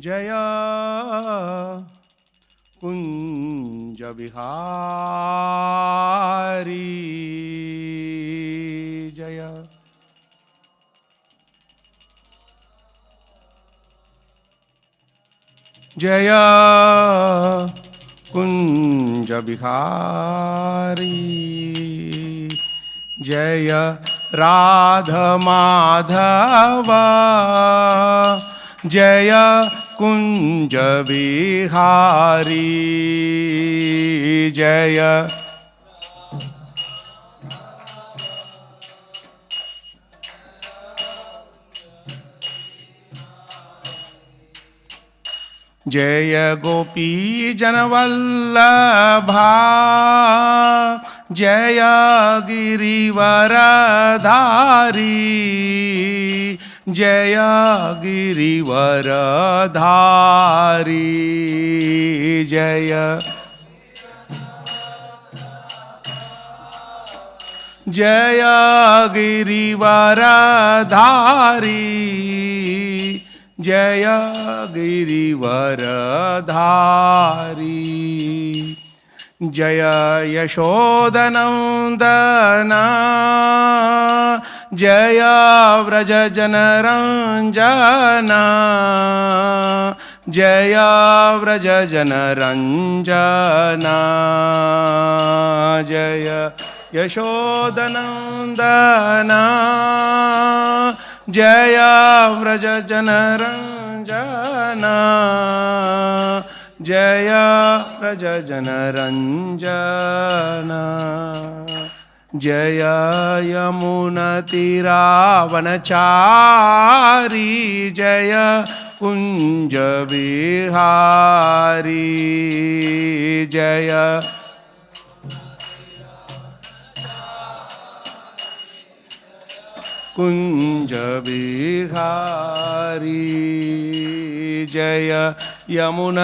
जय कुंज बिहारी जय। जय कुंज बिहारी जय राधा माधव जय कुंज बिहारी जय। जय गोपी जनवल्लभा जय गिरिवरधारी जय गिरिवरधारी जय। जय गिरिवरधारी जय गिरिवरधारी जय यशोदनंदन जय व्रजजनरंजन जय व्रजजनरंजन जय यशोदनंदन जय व्रजजनरंजन जय व्रजजनरंजन जय यमुनतीरावनचारी जय कुंज बिहारी जय। कुंज बिहारी जय यमुनतीरावनचारी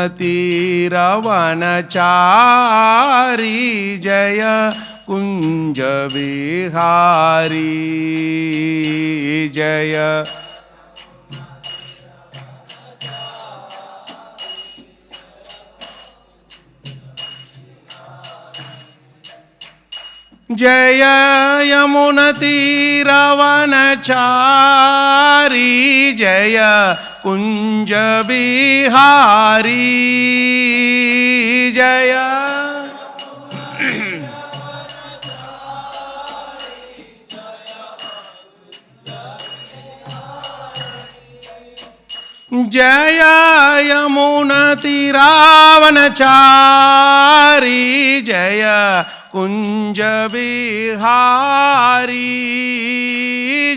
जय कुंज बिहारी जय। जय यमुनतीरावनचारी जय कुंज बिहारी जय। जय यमुनतीरावनचारी जय कुंज बिहारी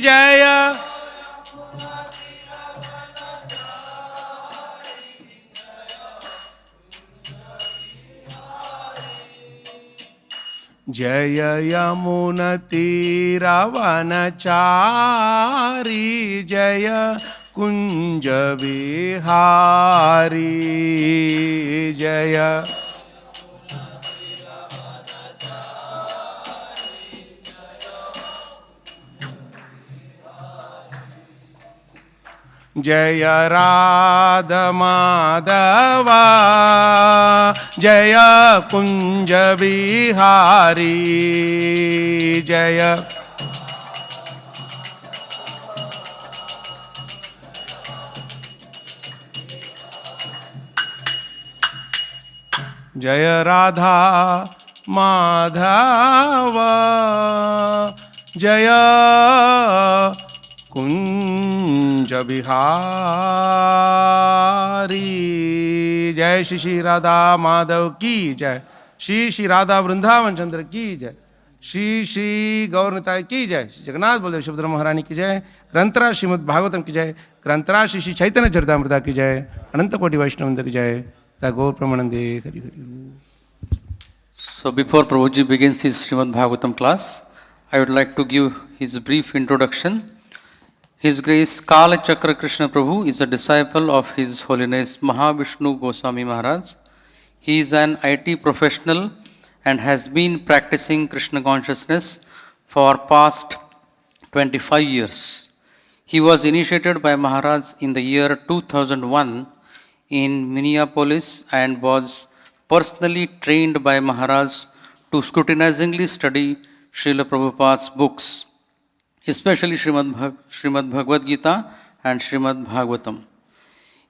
जय। जय यमुनतीरावनचारी जय कुंज बिहारी जय। जय राधा माधव जय कुंज बिहारी जय। जय राधा माधव जय कुंज बिहारी जय। श्री श्री राधा माधव की जय। श्री श्री राधा वृंदावन चंद्र की जय। श्री श्री गौर निताय की जय। श्री जगन्नाथ बलदेव सुभद्रा महारानी की जय। ग्रंथराज श्रीमद् भागवतम की जय। ग्रंथराज श्री श्री चैतन्य चरितामृता की जय। अनंत कोटि वैष्णव की जय। गौर प्रमानंदे Hari Hari. So before Prabhuji begins his Srimad Bhagavatam class, I would like to give his brief introduction. His Grace Kalachakra Krishna Prabhu is a disciple of His Holiness Mahavishnu Goswami Maharaj. He is an IT professional and has been practicing Krishna consciousness for past 25 years. He was initiated by Maharaj in the year 2001 in Minneapolis and was personally trained by Maharaj to scrutinizingly study Srila Prabhupada's books, especially Srimad Bhagavad Gita and Srimad Bhagavatam.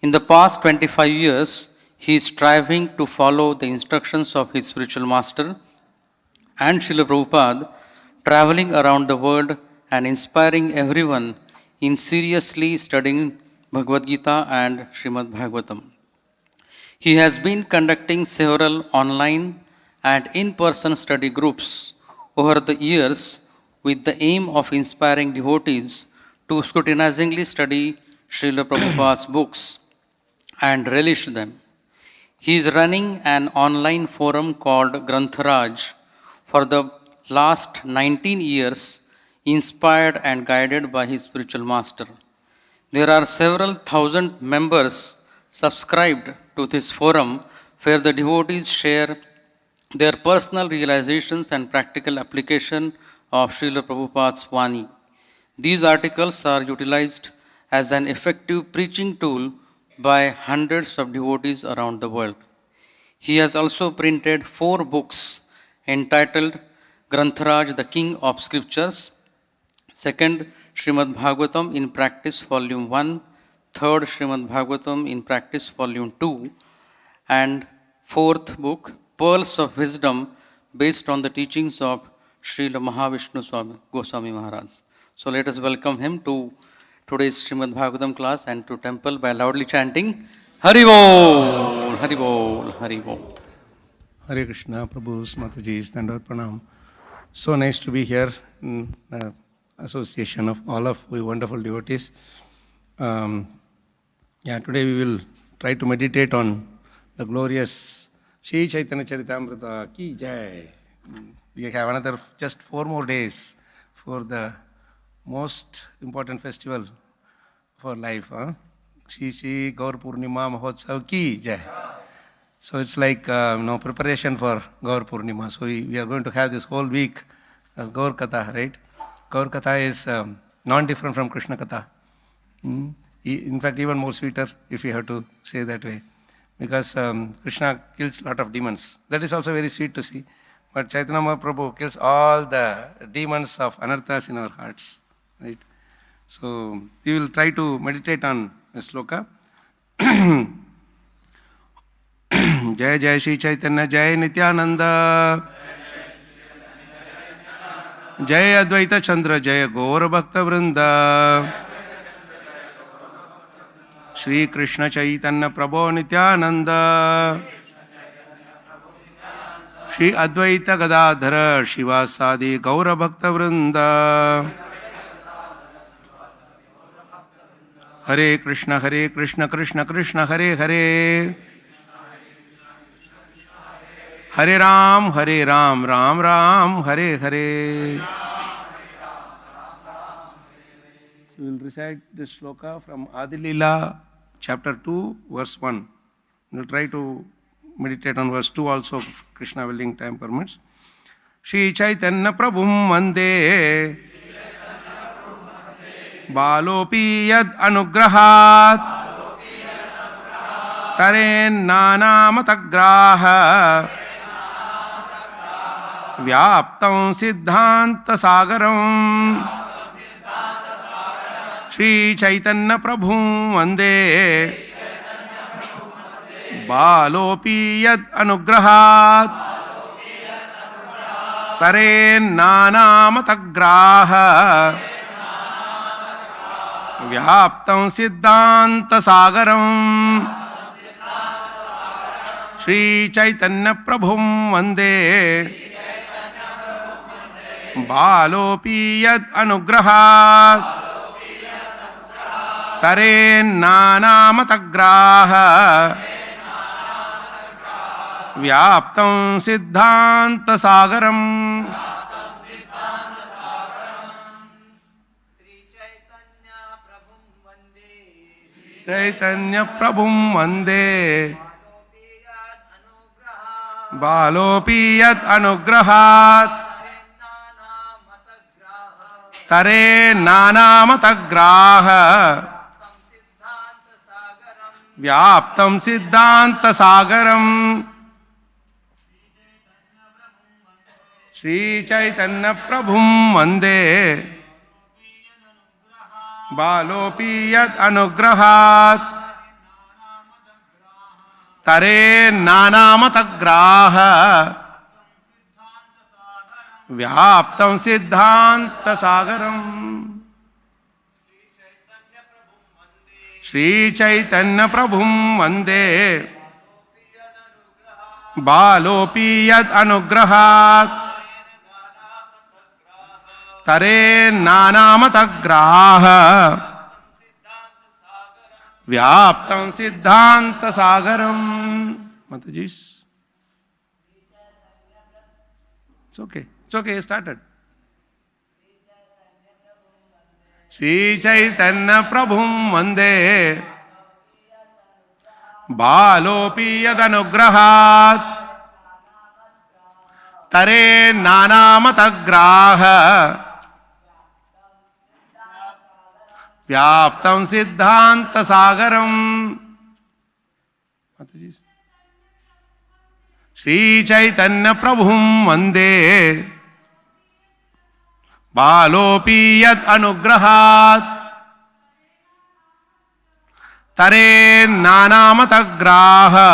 In the past 25 years, he is striving to follow the instructions of his spiritual master and Srila Prabhupada, traveling around the world and inspiring everyone in seriously studying Bhagavad Gita and Srimad Bhagavatam. He has been conducting several online and in person study groups over the years with the aim of inspiring devotees to scrutinizingly study Srila Prabhupada's books and relish them. He is running an online forum called Grantharaj for the last 19 years, inspired and guided by his spiritual master. There are several thousand members subscribed to this forum where the devotees share their personal realizations and practical application of Srila Prabhupada's Vani. These articles are utilized as an effective preaching tool by hundreds of devotees around the world. He has also printed 4 books entitled Grantharaj, the King of Scriptures, second Srimad Bhagavatam in Practice Volume 1, third Srimad Bhagavatam in Practice Volume 2, and fourth book, Pearls of Wisdom, based on the teachings of Srila Mahavishnu Swami, Goswami Maharaj. So let us welcome him to today's Srimad Bhagavatam class and to temple by loudly chanting Hare Bol, Hare Bol, Hare Bol. Hare Krishna, Prabhu's Mataji's Dandavad Pranam. So nice to be here in the association of all of we wonderful devotees. Today we will try to meditate on the glorious Shri Chaitanya Charitamrita Ki Jai. We have another just 4 more days for the most important festival for life. Shri Shri Gaur Purnima Mahotsav Ki Jai. So it's like preparation for Gaur Purnima. So we are going to have this whole week as Gaur Katha, right? Gaur Katha is non-different from Krishna Katha. In fact, even more sweeter, if you have to say that way. Because Krishna kills a lot of demons. That is also very sweet to see. But Chaitanya Mahaprabhu kills all the demons of anarthas in our hearts. Right? So we will try to meditate on a sloka. Jai Jai Shri Chaitanya Jai Nityananda Jai Advaita Chandra Jai Gaur Bhakta Vrinda Shri Krishna Chaitanya Prabhu Nityananda Shri Advaita Gadadhara Shivasadi Gaur Bhakta Vrinda Hare Krishna Krishna Krishna Hare Hare Hare Ram, Ram Ram, Hare Hare. So we will recite this sloka from Adilila, chapter 2, verse 1. We will try to meditate on verse 2 also, if Krishna willing time permits. Shri Chaitanya Prabhum Vande Balopi Yad Anugrahat Taren Nana Matagraha Vyaptam Siddhanta Sagaram Shri Chaitanya Prabhum Vande Balopi Yad Anugrahat Tare Nana Matagraha Vyaptam Siddhanta Sagaram Shri Chaitanya Prabhum Vande Balopi Yad Anugrahat Tare Nana Matagraha Vyaptam Siddhanta Sagaram Chaitanya Prabhum Vande Balopi Yad Anugrahat Tare Nana Matagraha व्याप्तं सिद्धान्तसागरं श्रीचैतन्यप्रभुं वन्दे बालोऽपि यत् अनुग्रहात् तरे नानामतग्राह व्याप्तं सिद्धान्तसागरम् श्रीचैतन्यप्रभुं वन्दे बालोऽपि यत् अनुग्रहात् तरे नानामतग्राह व्याप्तं सिद्धान्तसागरम्. Mataji, it's okay, started. Shri Chaitanya Prabhum Vande Balopi Yadanugrahat Tare Nanamatagraha Vyaptam Siddhanta Sagaram. Shri Chaitanya Prabhum Vande Balopi Yat Anugrahat Tare Nanamatagraha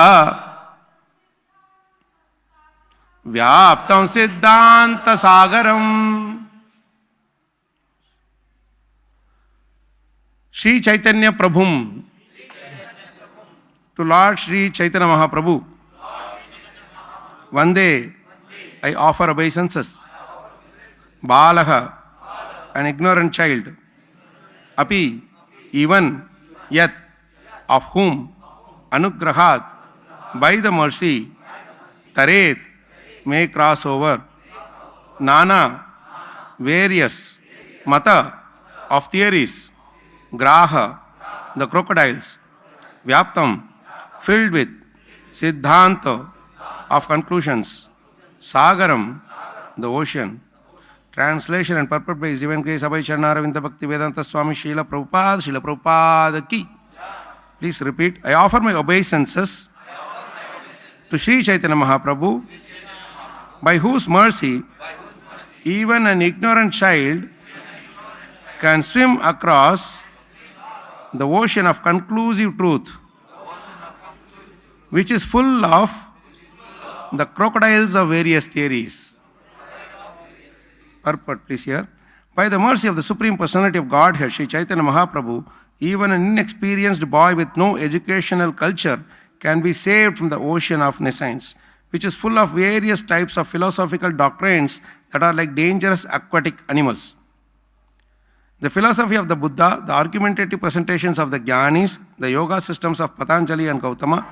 Vyaptam Siddhanta Sagaram. Shri Chaitanya Prabhum, to Lord Shri Chaitanya Mahaprabhu, Vande, I offer obeisances. Balaha, an ignorant child. Api, even, yet, of whom, anugrahat, by the mercy, taret, may cross over. Nana, various, mata, of theories. Graha, the crocodiles. Vyaptam, filled with. Siddhanta, of conclusions. Sagaram, the ocean. Translation and purport by His Divine Grace Abhay Charnaravinda Bhakti Vedanta Swami Srila Prabhupada ki. Please repeat. I offer my obeisances to Sri Chaitanya Mahaprabhu, by whose mercy even an ignorant child can swim across the ocean of conclusive truth, which is full of the crocodiles of various theories. Purport, please hear. By the mercy of the Supreme Personality of Godhead, Sri Chaitanya Mahaprabhu, even an inexperienced boy with no educational culture can be saved from the ocean of nescience, which is full of various types of philosophical doctrines that are like dangerous aquatic animals. The philosophy of the Buddha, the argumentative presentations of the Jnanis, the yoga systems of Patanjali and Gautama,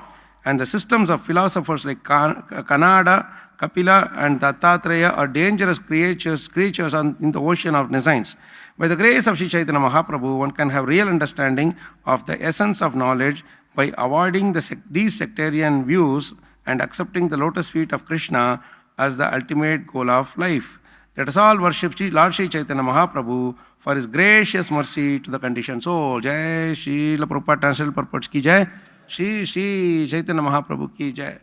and the systems of philosophers like Kanada, Kapila and Dattatreya are dangerous creatures in the ocean of nescience. By the grace of Sri Chaitanya Mahaprabhu, one can have real understanding of the essence of knowledge by avoiding these sectarian views and accepting the lotus feet of Krishna as the ultimate goal of life. Let us all worship Lord Sri Chaitanya Mahaprabhu for His gracious mercy to the conditioned soul. Jai Shri Prabhupada Translated Purports ki jai. Shri Shri Chaitanya Mahaprabhu ki jai.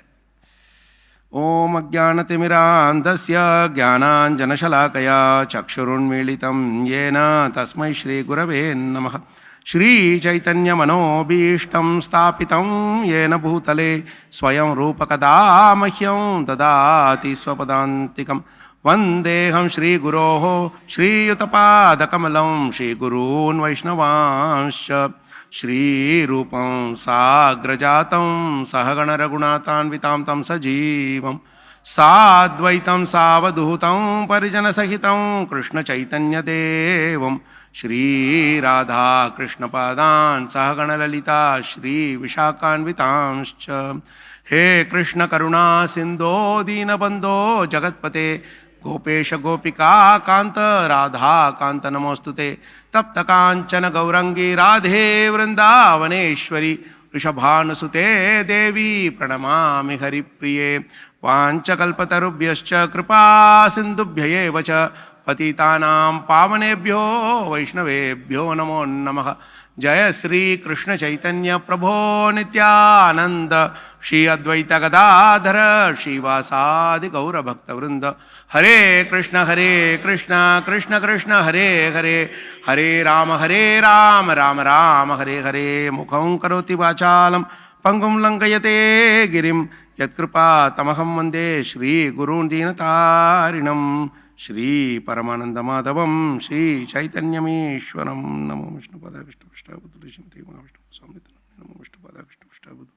Om Ajnanatimirandasya Jnananjanashalakaya Chakshurunmilitam Yena Tasmai Shri Gurave Namaha. Shri Chaitanya Manobhishtam Stapitam Yena Bhutale Swayam Rupakada Mahyam Dadati Swapadantikam. Vandeham Shri Guroho Shri Yutapada Kamalam Shri Gurun Vaishnavanscha Shri Rupam Sagrajatam Sahagana Raghunathan Vitam Tam Sajivam Sadvaitam Savaduhutam Parijana Sahitam Krishna Chaitanya Devam Shri Radha Krishna Padan Sahagana Lalita Shri Vishakhanvitamscha. He Krishna Karuna Sindho Dina Bandho Jagatpate Gopesha Gopika Kanta Radha Kanta Namostute Tapta Kanchana Gaurangi Radhe Vrindavaneshwari Rishabhanusute Devi Pranamami Hari Priye Vancha Kalpatarubhyascha Kripa Sindubhyaye Vacha Patitanam Pavanebhyo Vaishnavebhyo Namo Namaha. Jaya Sri Krishna Chaitanya Prabhu Nityananda Shri Advaita Gadadhara Shivasadi Gaura Bhakta Vrinda Hare Krishna Krishna Krishna Hare Hare Hare Rama Rama Rama Hare Hare Mukham Karoti Vachalam Pangum Lankayate Girim Yatkripa Tamaham Vande Shri Gurun Dinatarinam Shri Paramananda Madhavam Shri Chaitanyameshwaram Namo Vishnu Pada Vishnu Vishnu Shrimate Mahavishnu Swamiti Namo Vishnu Pada Vishnu Vishnu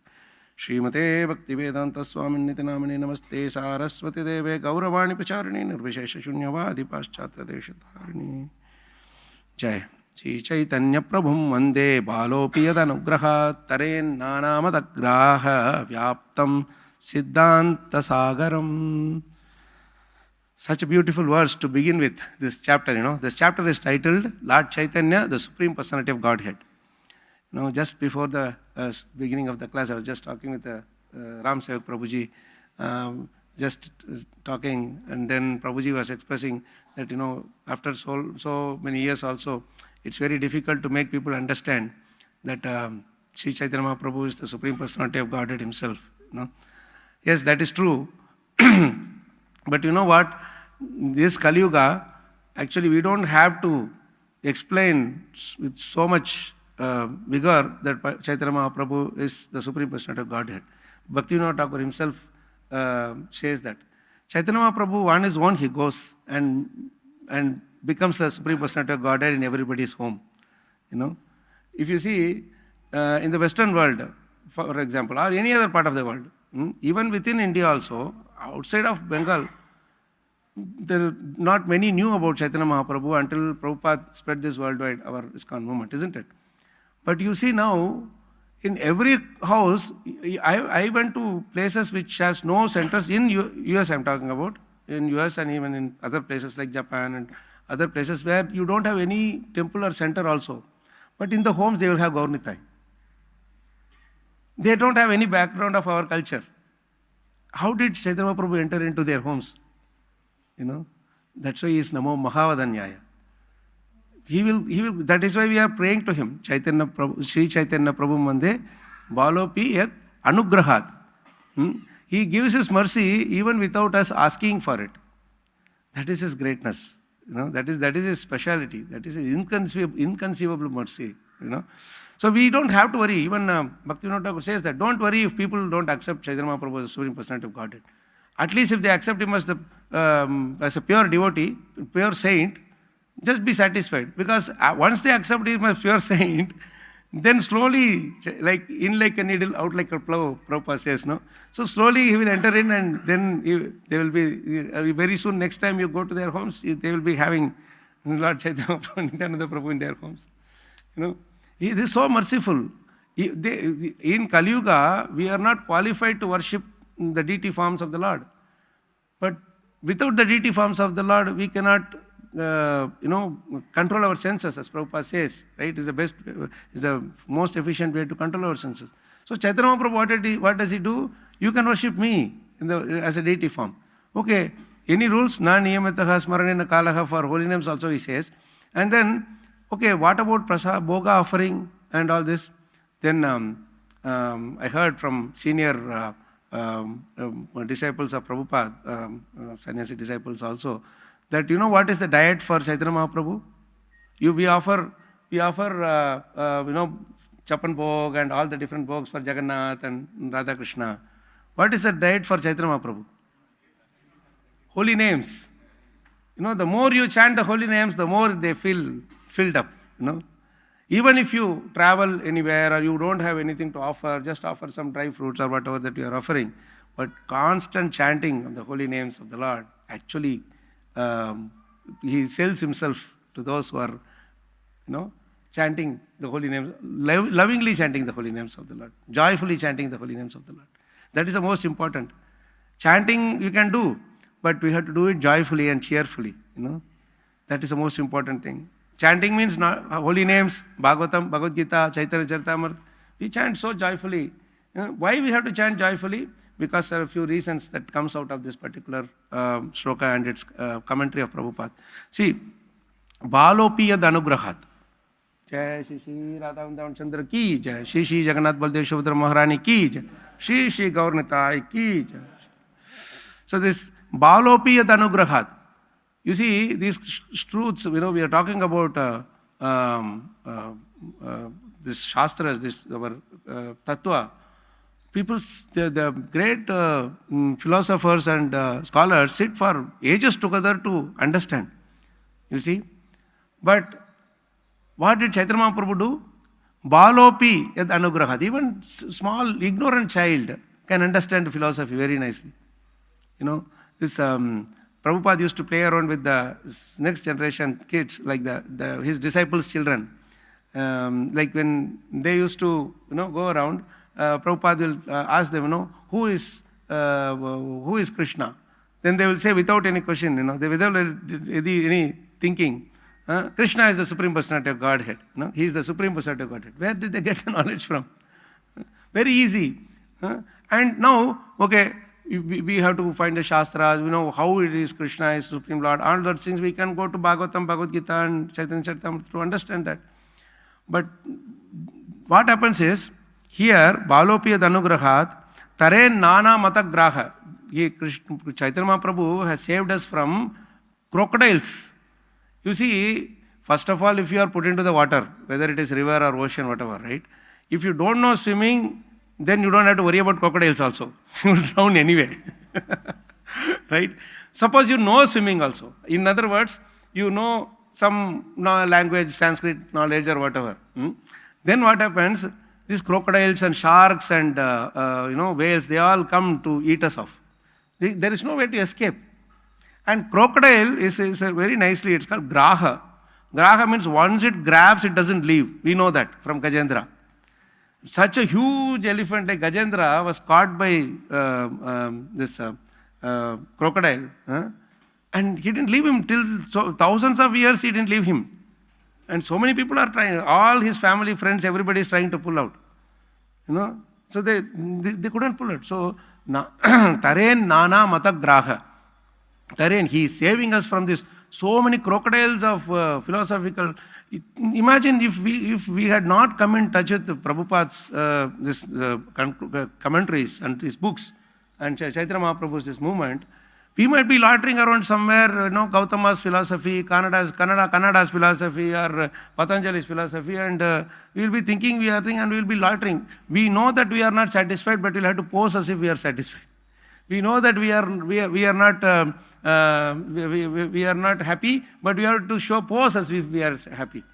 Shrimate Bhakti Vedanta Swaminiti Namane Namaste Saraswati Deve Gauravani Pacharini Nirvishesha Shunyavadi Paschatya Deshatharini Jai Shri Chaitanya Prabhum Vande Balopi Yadanugraha Taren Nanamadagraha Vyaptam Siddhanta Sagaram. Such a beautiful verse to begin with this chapter, This chapter is titled Lord Chaitanya, the Supreme Personality of Godhead. Just before the beginning of the class, I was just talking with Ram Sevak Prabhuji, talking, and then Prabhuji was expressing that, after so many years also, it's very difficult to make people understand that Sri Chaitanya Mahaprabhu is the Supreme Personality of Godhead himself. Yes, that is true. But you know what? This Kali Yuga, actually we don't have to explain with so much vigor that Chaitanya Mahaprabhu is the Supreme Personality of Godhead. Bhaktivinoda Thakur himself says that. Chaitanya Mahaprabhu, on his own, he goes and becomes the Supreme Personality of Godhead in everybody's home. If you see in the Western world, for example, or any other part of the world, even within India also, outside of Bengal, not many knew about Chaitanya Mahaprabhu until Prabhupada spread this worldwide, our ISKCON movement, isn't it? But you see now, in every house, I went to places which has no centers, in US I'm talking about, in US and even in other places like Japan and other places where you don't have any temple or center also. But in the homes they will have Gaur Nitai. They don't have any background of our culture. How did Chaitanya Mahaprabhu enter into their homes? That's why he is Namo Mahavadanyaya. He will, that is why we are praying to him. Chaitanya Prabhu, Sri Chaitanya Prabhu Mande, Balopi Yat Anugrahat. He gives his mercy even without us asking for it. That is his greatness. That is his speciality. That is his inconceivable mercy. So we don't have to worry. Even Bhaktivinoda Thakur says that, don't worry if people don't accept Chaitanya Mahaprabhu as the Supreme Personality of Godhead. At least if they accept him as a pure devotee, pure saint, just be satisfied. Because once they accept him as pure saint, then slowly, like a needle, out like a plow, Prabhupada says, no? So slowly he will enter in, and then they will be, very soon, next time you go to their homes, they will be having Lord Chaitanya Prabhu in their homes. He is so merciful. In Kali Yuga, we are not qualified to worship the deity forms of the Lord. But without the deity forms of the Lord, we cannot, control our senses, as Prabhupada says, right? Is the most efficient way to control our senses. So Chaitanya Mahaprabhu, what does he do? You can worship me as a deity form. Okay, any rules? Na niyamataha smaranena kalaha, for holy names also he says. And then, okay, what about prasad, boga offering and all this? Then I heard from senior disciples of Prabhupada, sannyasi disciples also, that what is the diet for Chaitanya Mahaprabhu? We offer Chapan Bhog and all the different bhogs for Jagannath and Radha Krishna. What is the diet for Chaitanya Mahaprabhu? Holy names. The more you chant the holy names, the more they feel filled up. Even if you travel anywhere or you don't have anything to offer, just offer some dry fruits or whatever that you are offering. But constant chanting of the holy names of the Lord, actually, he sells himself to those who are, chanting the holy names, lovingly chanting the holy names of the Lord, joyfully chanting the holy names of the Lord. That is the most important. Chanting you can do, but we have to do it joyfully and cheerfully. That is the most important thing. Chanting means not holy names, Bhagavatam, Bhagavad Gita, Chaitanya Charitamrita. We chant so joyfully. Why we have to chant joyfully? Because there are a few reasons that comes out of this particular shloka and its commentary of Prabhupada. See, Balopi yad anugrahat. जय श्री श्री राधा वृंदावन चंद्र की जय, श्री श्री जगन्नाथ बलदेव सुभद्रा महारानी की जय, श्री श्री गौर निताय की जय. So this Balopi yad anugrahat. You see, these truths, we are talking about this Shastras, this our Tattva. People, the great philosophers and scholars sit for ages together to understand. You see? But what did Chaitanya Mahaprabhu do? Balopi yad anugrahat. Even small, ignorant child can understand philosophy very nicely. You know, this Prabhupada used to play around with the next generation kids, like his disciples' children. Like when they used to, go around, Prabhupada will ask them, who is Krishna? Then they will say without any question, they without any thinking, Krishna is the Supreme Personality of Godhead. He is the Supreme Personality of Godhead. Where did they get the knowledge from? Very easy. And now, okay, we have to find the Shastras, how it is Krishna is Supreme Lord. All those things we can go to Bhagavatam, Bhagavad Gita and Chaitanya Charitamrita to understand that. But what happens is, here, Balopi Danugrahat, Tare Nana Matagraha. Chaitanya Mahaprabhu has saved us from crocodiles. You see, first of all, if you are put into the water, whether it is river or ocean, whatever, right? If you don't know swimming, then you don't have to worry about crocodiles also. You will drown anyway. Right? Suppose you know swimming also. In other words, you know some language, Sanskrit knowledge or whatever. Then what happens? These crocodiles and sharks and whales, they all come to eat us off. There is no way to escape. And crocodile is very nicely, it's called graha. Graha means once it grabs, it doesn't leave. We know that from Gajendra. Such a huge elephant like Gajendra was caught by this crocodile. And he didn't leave him till thousands of years, he didn't leave him. And so many people are trying, all his family, friends, everybody is trying to pull out. So they couldn't pull it. So, Taren Nana Matagraha. Taren, he is saving us from this. So many crocodiles of philosophical. Imagine if we had not come in touch with Prabhupada's commentaries and his books and Chaitanya Mahaprabhu's this movement, we might be loitering around somewhere, Gautama's philosophy, Kannada's philosophy or Patanjali's philosophy, and we will be thinking we are thinking and we will be loitering. We know that we are not satisfied, but we will have to pose as if we are satisfied. We know that we are not happy, but we have to pose as if we are happy.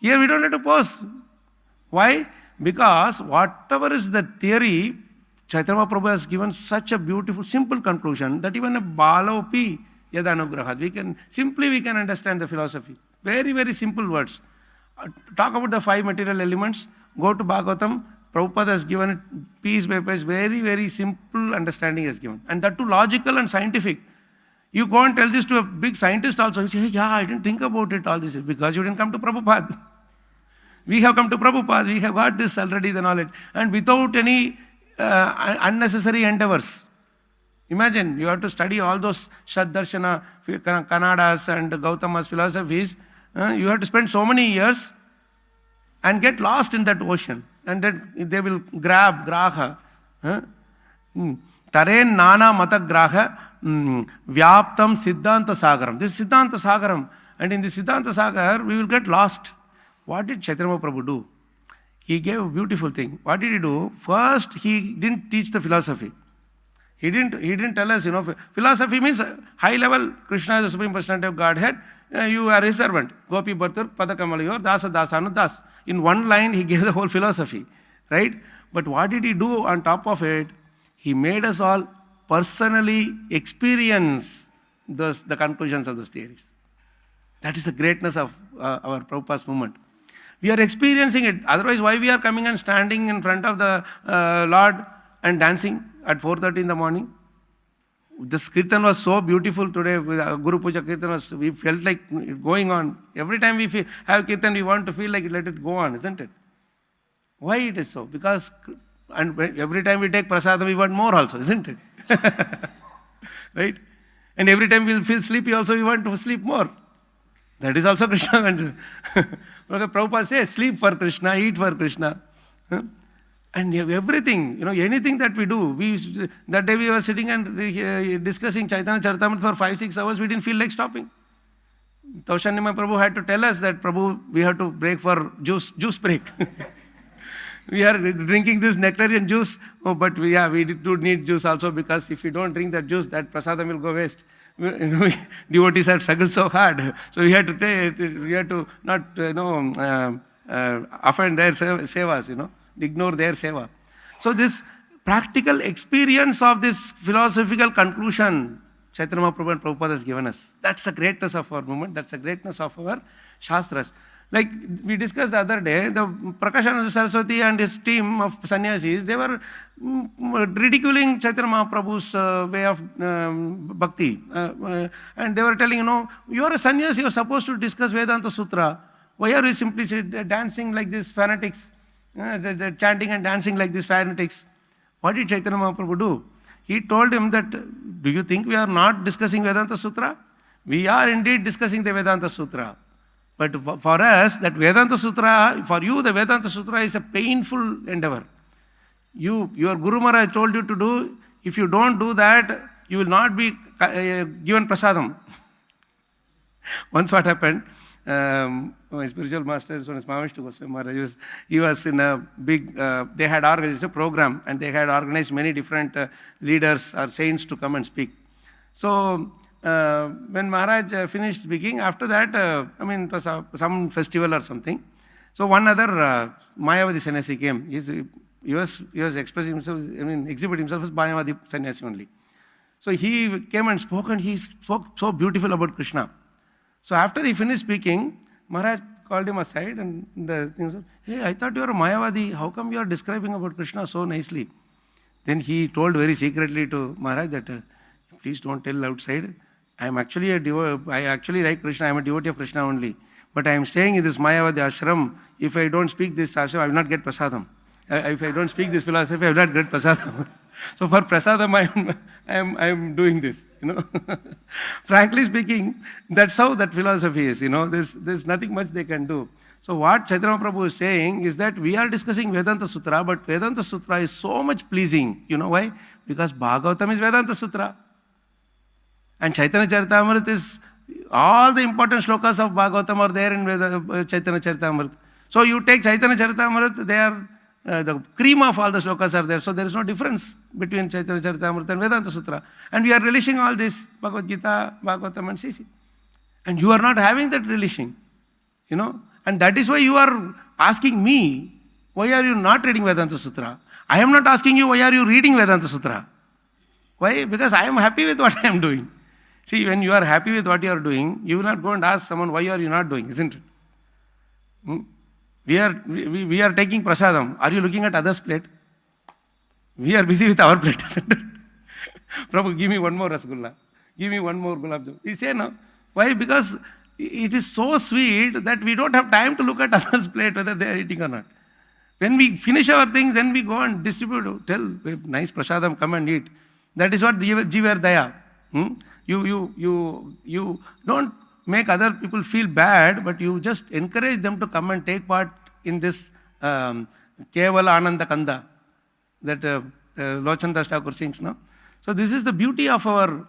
Here we don't have to pose. Why? Because whatever is the theory, Chaitanya Mahaprabhu has given such a beautiful, simple conclusion that even a Balopi Yadanugrahat, we can understand the philosophy. Very, very simple words. Talk about the 5 material elements, go to Bhagavatam, Prabhupada has given it piece by piece, very, very simple understanding has given. And that too logical and scientific. You go and tell this to a big scientist also, you say, hey, yeah, I didn't think about it, all this, because you didn't come to Prabhupada. We have come to Prabhupada, we have got this already, the knowledge. And without any unnecessary endeavors. Imagine, you have to study all those Shaddarshana, Kannada's and Gautama's philosophies. You have to spend so many years and get lost in that ocean. And then they will grab graha. Taren nana matagraha vyaptam siddhanta sagaram. This is siddhanta sagaram. And in the siddhanta sagar, we will get lost. What did Chaitanya Mahaprabhu do? He gave a beautiful thing. What did he do? First, he didn't teach the philosophy. He didn't tell us, philosophy means high level, Krishna is the Supreme Personality of Godhead, you are his servant. Gopi Bhartur, Padakamalayur, Dasa Dasanu Das. In one line, he gave the whole philosophy, right? But what did he do on top of it? He made us all personally experience the conclusions of those theories. That is the greatness of our Prabhupada's movement. We are experiencing it. Otherwise, why we are coming and standing in front of the Lord and dancing at 4:30 in the morning? This kirtan was so beautiful today. Guru Puja kirtan we felt like going on. Every time we have kirtan, we want to feel like let it go on, isn't it? Why it is so? Because every time we take prasadam, we want more also, isn't it? Right? And every time we feel sleepy also, we want to sleep more. That is also Krishna consciousness. Prabhupada says, sleep for Krishna, eat for Krishna. And everything, anything that we do. That day we were sitting and discussing Chaitanya Charitamrita for 5-6 hours, we didn't feel like stopping. Taushanima Prabhu had to tell us that, Prabhu, we have to break for juice break. We are drinking this nectarian juice, but we do need juice also, because if we don't drink that juice, that prasadam will go waste. Devotees have struggled so hard. So we had to not, offend their sevas, ignore their seva. So this practical experience of this philosophical conclusion, Chaitanya Mahaprabhu and Prabhupada has given us. That's the greatness of our movement. That's the greatness of our Shastras. Like we discussed the other day, the Prakashananda Saraswati and his team of sannyasis, they were ridiculing Chaitanya Mahaprabhu's way of bhakti. And they were telling, you are a sannyasi, you are supposed to discuss Vedanta Sutra. Why are you simply dancing like these fanatics? Chanting and dancing like these fanatics. What did Chaitanya Mahaprabhu do? He told him that, do you think we are not discussing Vedanta Sutra? We are indeed discussing the Vedanta Sutra. But for us, that Vedanta Sutra, for you, the Vedanta Sutra is a painful endeavor. Your Guru Maharaj told you to do, if you don't do that, you will not be given prasadam. Once what happened, my spiritual master, Maharaj, he was in a big, they had organized a program, and they had organized many different leaders or saints to come and speak. So, when Maharaj finished speaking, after that, it was some festival or something. So one other Mayavadi sannyasi came. He was expressing himself, exhibiting himself as Mayavadi sannyasi only. So he came and spoke, and he spoke so beautiful about Krishna. So after he finished speaking, Maharaj called him aside, and the thing was, hey, I thought you were a Mayavadi. How come you are describing about Krishna so nicely? Then he told very secretly to Maharaj that, please don't tell outside. I am actually I actually like Krishna. I am a devotee of Krishna only. But I am staying in this Mayavadi ashram. If I don't speak this ashram, I will not get prasadam. If I don't speak this philosophy, I will not get prasadam. So for prasadam, I am doing this. Frankly speaking, that's how that philosophy is. There's nothing much they can do. So what Chaitanya Prabhu is saying is that we are discussing Vedanta Sutra, but Vedanta Sutra is so much pleasing. You know why? Because Bhagavatam is Vedanta Sutra. And Chaitanya Charitamrita is, all the important shlokas of Bhagavatam are there in Chaitanya Charitamrita. So you take Chaitanya Charitamrita, they are, the cream of all the shlokas are there. So there is no difference between Chaitanya Charitamrita and Vedanta Sutra. And we are relishing all this, Bhagavad Gita, Bhagavatam and CC. And you are not having that relishing, And that is why you are asking me, why are you not reading Vedanta Sutra? I am not asking you, why are you reading Vedanta Sutra? Why? Because I am happy with what I am doing. See, when you are happy with what you are doing, you will not go and ask someone, why are you not doing, isn't it? We are taking prasadam. Are you looking at others' plate? We are busy with our plate, isn't it? Prabhu, give me one more rasgulla. Give me one more gulab jamun. He say no. Why? Because it is so sweet that we don't have time to look at others' plate, whether they are eating or not. When we finish our thing, then we go and distribute. Tell, nice prasadam, come and eat. That is what Jivar Daya. You don't make other people feel bad, but you just encourage them to come and take part in this Kevala Ananda Kanda that Lochanda Thakur sings. No? So this is the beauty of our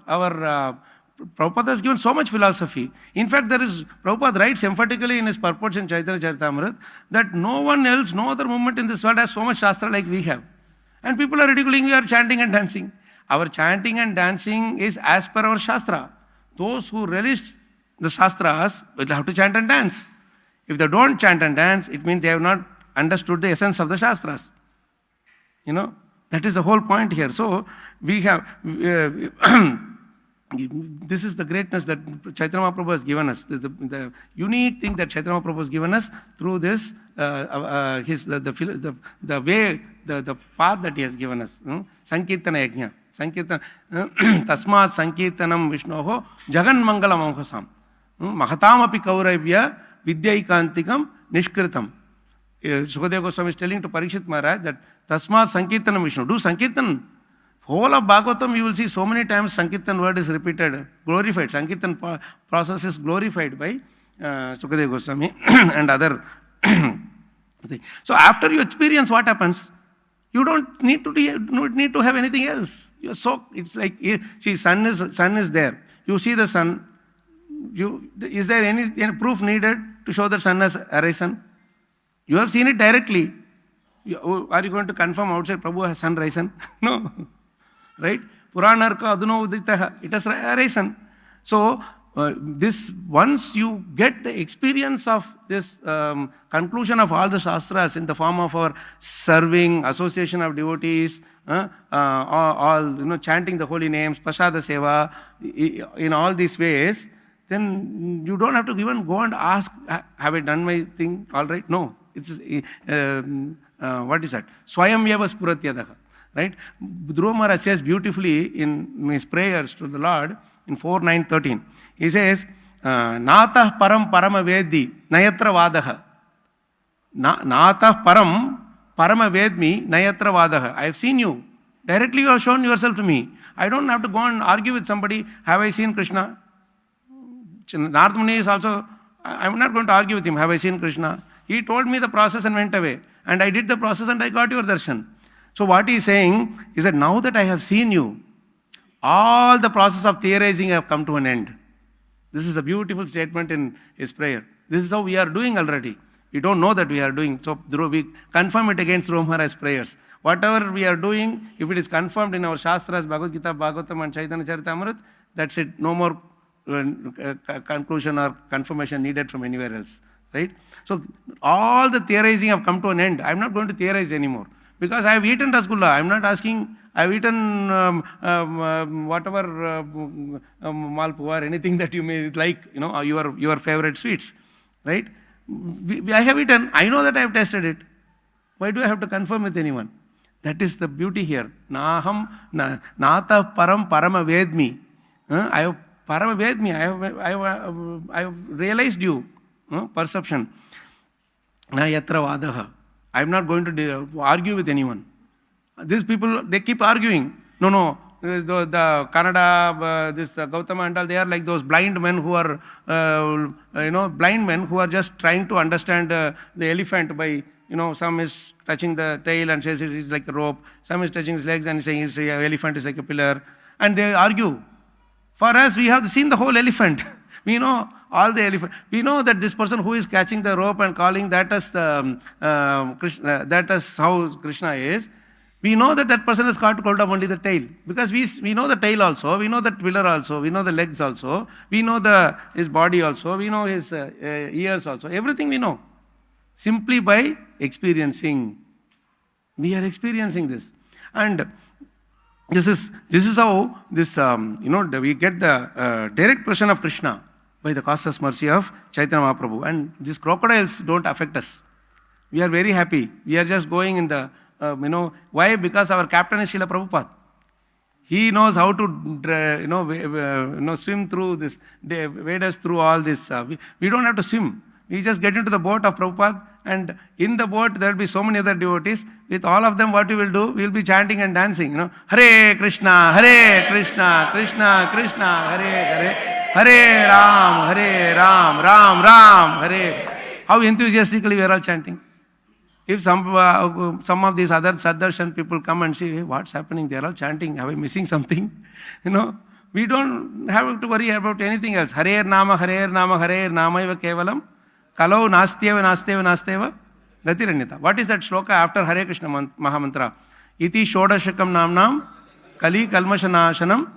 Prabhupada has given so much philosophy. In fact, Prabhupada writes emphatically in his purports in Chaitanya Charitamrita that no one else, no other movement in this world has so much Shastra like we have. And people are ridiculing, we are chanting and dancing. Our chanting and dancing is as per our Shastra. Those who relish the Shastras will have to chant and dance. If they don't chant and dance, it means they have not understood the essence of the Shastras. That is the whole point here. So, we have, this is the greatness that Chaitanya Mahaprabhu has given us. This is the unique thing that Chaitanya Mahaprabhu has given us through this, the way, the path that he has given us. Sankirtana Yajna. Sankirtana, Tasmat Sankirtanam Vishnoho Jagan Mangalam Amkhasam. Mahatam api Kauravya Vidyaikantikam Nishkritam. Sukadeva Goswami is telling to Parikshit Maharaj that Tasmat Sankirtanam Vishnu. Do Sankirtan. Whole of Bhagavatam you will see so many times Sankirtan word is repeated, glorified. Sankirtan process is glorified by Sukadeva Goswami and other things. So after you experience what happens, you don't need to have anything else. You're so, it's like, see, sun is there. You see the sun. Is there any proof needed to show that sun has arisen? You have seen it directly. Are you going to confirm outside Prabhu has sun risen? No. Right? Puranarka aduno uditaha. It has arisen. So, this, once you get the experience of this conclusion of all the shastras in the form of our serving, association of devotees, all chanting the holy names, prasada seva, in all these ways, then you don't have to even go and ask, have I done my thing all right? No. It's, what is that? Swayam yava spuratyadaha. Right? Dhruva Maharaj says beautifully in his prayers to the Lord in 4.9.13. He says, Natah param parama veddi nayatra vadaha. Natah param parama vedmi nayatra vadaha. I have seen you. Directly you have shown yourself to me. I don't have to go and argue with somebody, have I seen Krishna? Narad Muni is also, I'm not going to argue with him, have I seen Krishna? He told me the process and went away. And I did the process and I got your darshan. So what he is saying is that now that I have seen you, all the process of theorizing have come to an end. This is a beautiful statement in his prayer. This is how we are doing already. We don't know that we are doing. So we confirm it against Dhruva Maharaj's prayers. Whatever we are doing, if it is confirmed in our Shastras, Bhagavad Gita, Bhagavatam and Chaitanya Charitamrita, that's it. No more conclusion or confirmation needed from anywhere else. Right? So all the theorizing have come to an end. I am not going to theorize anymore. Because I have eaten Rasgulla. I am not asking, I have eaten whatever Malpua or anything that you may like, your favorite sweets. Right? I have eaten. I know that I have tasted it. Why do I have to confirm with anyone? That is the beauty here. Nata param parama vedmi. I have parama vedmi. I have realized you. Perception. Na yatra vadaha. I am not going to argue with anyone. These people, they keep arguing. No. The Kannada, this Gautama and all, they are like those blind men who are, blind men who are just trying to understand the elephant by, some is touching the tail and says it is like a rope. Some is touching his legs and saying his elephant is like a pillar. And they argue. For us, we have seen the whole elephant. We know all the elephant. We know that this person who is catching the rope and calling that as Krishna, that is how Krishna is. We know that person is caught hold of only the tail. Because we know the tail also, we know the pillar also, we know the legs also, we know his body also, we know his ears also. Everything we know. Simply by experiencing. We are experiencing this. And this is how this, we get the direct person of Krishna by the causeless mercy of Chaitanya Mahaprabhu. And these crocodiles don't affect us. We are very happy. We are just going in the, why? Because our captain is Srila Prabhupada. He knows how to, swim through this, wade us through all this. We don't have to swim. We just get into the boat of Prabhupada, and in the boat there will be so many other devotees. With all of them, what we will do? We will be chanting and dancing. Hare Krishna, Krishna Krishna, Hare Ram, Ram, Hare. How enthusiastically we are all chanting. If some of these other Saddarshan people come and say, hey, what's happening? They are all chanting. Are we missing something? We don't have to worry about anything else. Hare Nama, Hare Namaiva Kevalam. Kalau Nasteva Gatiranyata. What is that shloka after Hare Krishna Mahamantra? Iti Shodashakam Namnam Kali Kalmashanashanam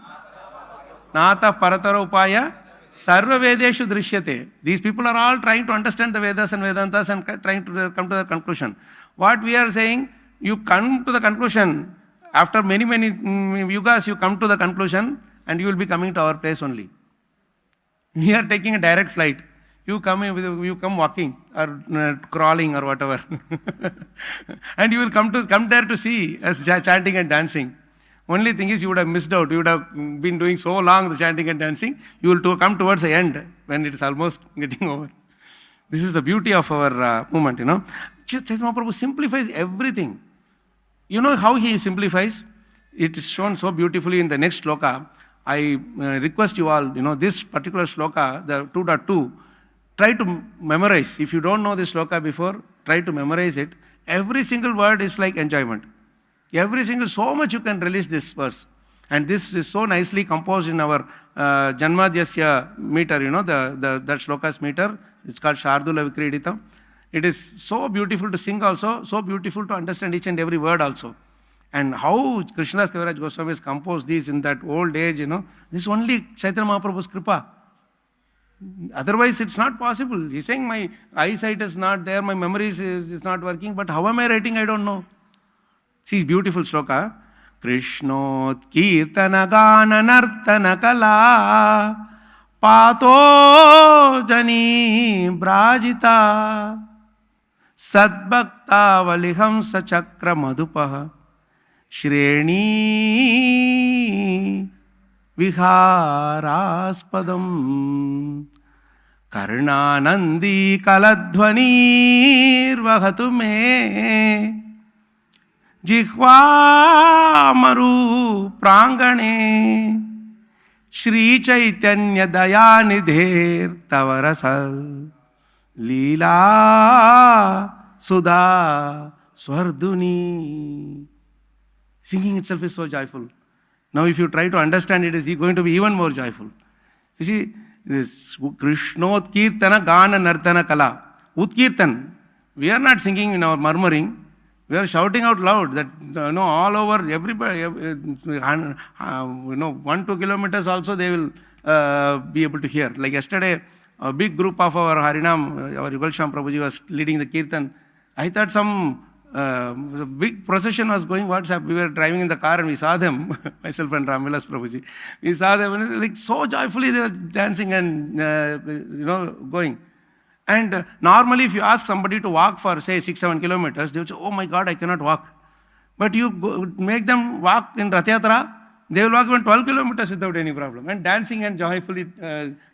Nata Paratara Upaya Sarva Vedeshu Drishyate. These people are all trying to understand the Vedas and Vedantas and trying to come to the conclusion. What we are saying, you come to the conclusion. After many yugas, you come to the conclusion and you will be coming to our place only. We are taking a direct flight. You come walking or crawling or whatever. And you will come there to see us chanting and dancing. Only thing is you would have missed out. You would have been doing so long the chanting and dancing. You will come towards the end when it is almost getting over. This is the beauty of our movement, Chaitanya Mahaprabhu simplifies everything. You know how he simplifies? It is shown so beautifully in the next sloka. I request you all, this particular sloka, the 2.2, try to memorize. If you don't know this shloka before, try to memorize it. Every single word is like enjoyment. Every single, so much you can release this verse. And this is so nicely composed in our Janmadhyasya meter, that shloka's meter. It's called Shardula Vikriditam. It is so beautiful to sing also, so beautiful to understand each and every word also. And how Krishnadas Kaviraj Goswami has composed these in that old age, this is only Chaitanya Mahaprabhu's kripa. Otherwise, it's not possible. He's saying my eyesight is not there, my memory is not working, but how am I writing? I don't know. See, beautiful shloka. Krishnot kirtana gana nartana kala pato jani brajita sadbhakta valiham sachakra madhupaha Shreni Viharaspadam Karnanandi Kaladhvanir Vahatu me Jihvamaru Prangane Shri Chaitanya Dayanidher Tavarasal Leela Sudha Swarduni. Singing itself is so joyful. Now if you try to understand it, is going to be even more joyful. You see, this Krishnot Kirtana Gana Nartana Kala. Utkirtan. We are not singing in our murmuring. We are shouting out loud that, all over, everybody, 1-2 kilometers also they will be able to hear. Like yesterday, a big group of our Harinam, our Yugal Sham Prabhuji was leading the Kirtan. I thought some big procession was going. What's up? We were driving in the car and we saw them, myself and Ramvilas Prabhuji. We saw them and like so joyfully they were dancing and, going. And normally if you ask somebody to walk for say 6-7 kilometers, they would say, oh my God, I cannot walk. But you make them walk in Rath Yatra, they will walk even 12 kilometers without any problem. And dancing and joyfully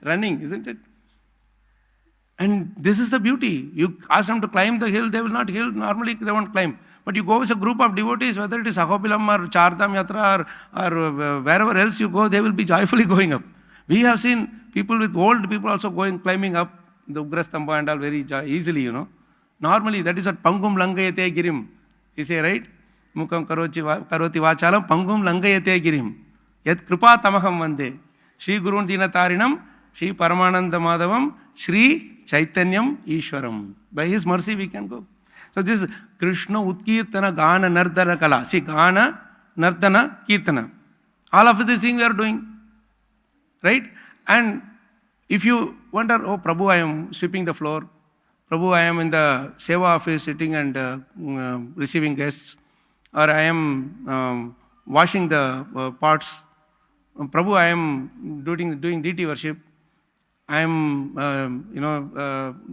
running, isn't it? And this is the beauty. You ask them to climb the hill, they will not hill. Normally they won't climb. But you go with a group of devotees, whether it is Ahobilam or Chardham Yatra or wherever else you go, they will be joyfully going up. We have seen people with old people also climbing up the Ugrastamba and all very easily, Normally that is what Pangum Langayate Girim. You say, right? Mukam Karoti Vachalam Pangum Langayate Girim. Yat Kripa Tamaham Vande. Shri Gurun Dina Tarinam, Shri Paramananda Madhavam, Shri Chaitanyam Ishwaram. By his mercy we can go. So this Krishna Utkirtana Gana Nardana Kala. See, Gana, Nardana, Kirtana. All of these things we are doing. Right? And if you wonder, oh Prabhu, I am sweeping the floor. Prabhu, I am in the Seva office sitting and receiving guests. Or I am washing the pots. Prabhu, I am doing deity worship. I am,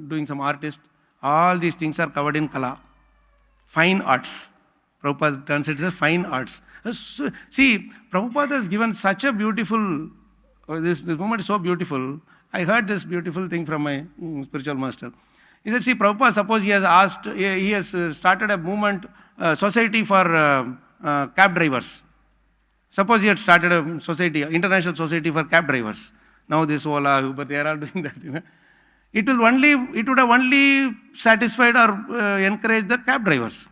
doing some artist. All these things are covered in Kala. Fine arts. Prabhupada turns it as fine arts. See, Prabhupada has given such a beautiful, this moment is so beautiful. I heard this beautiful thing from my spiritual master. He said, see, Prabhupada, suppose he has started a movement, society for cab drivers. Suppose he had started a society, international society for cab drivers. Now this Ola, Uber, they are all doing that. It would have only satisfied or encouraged the cab drivers.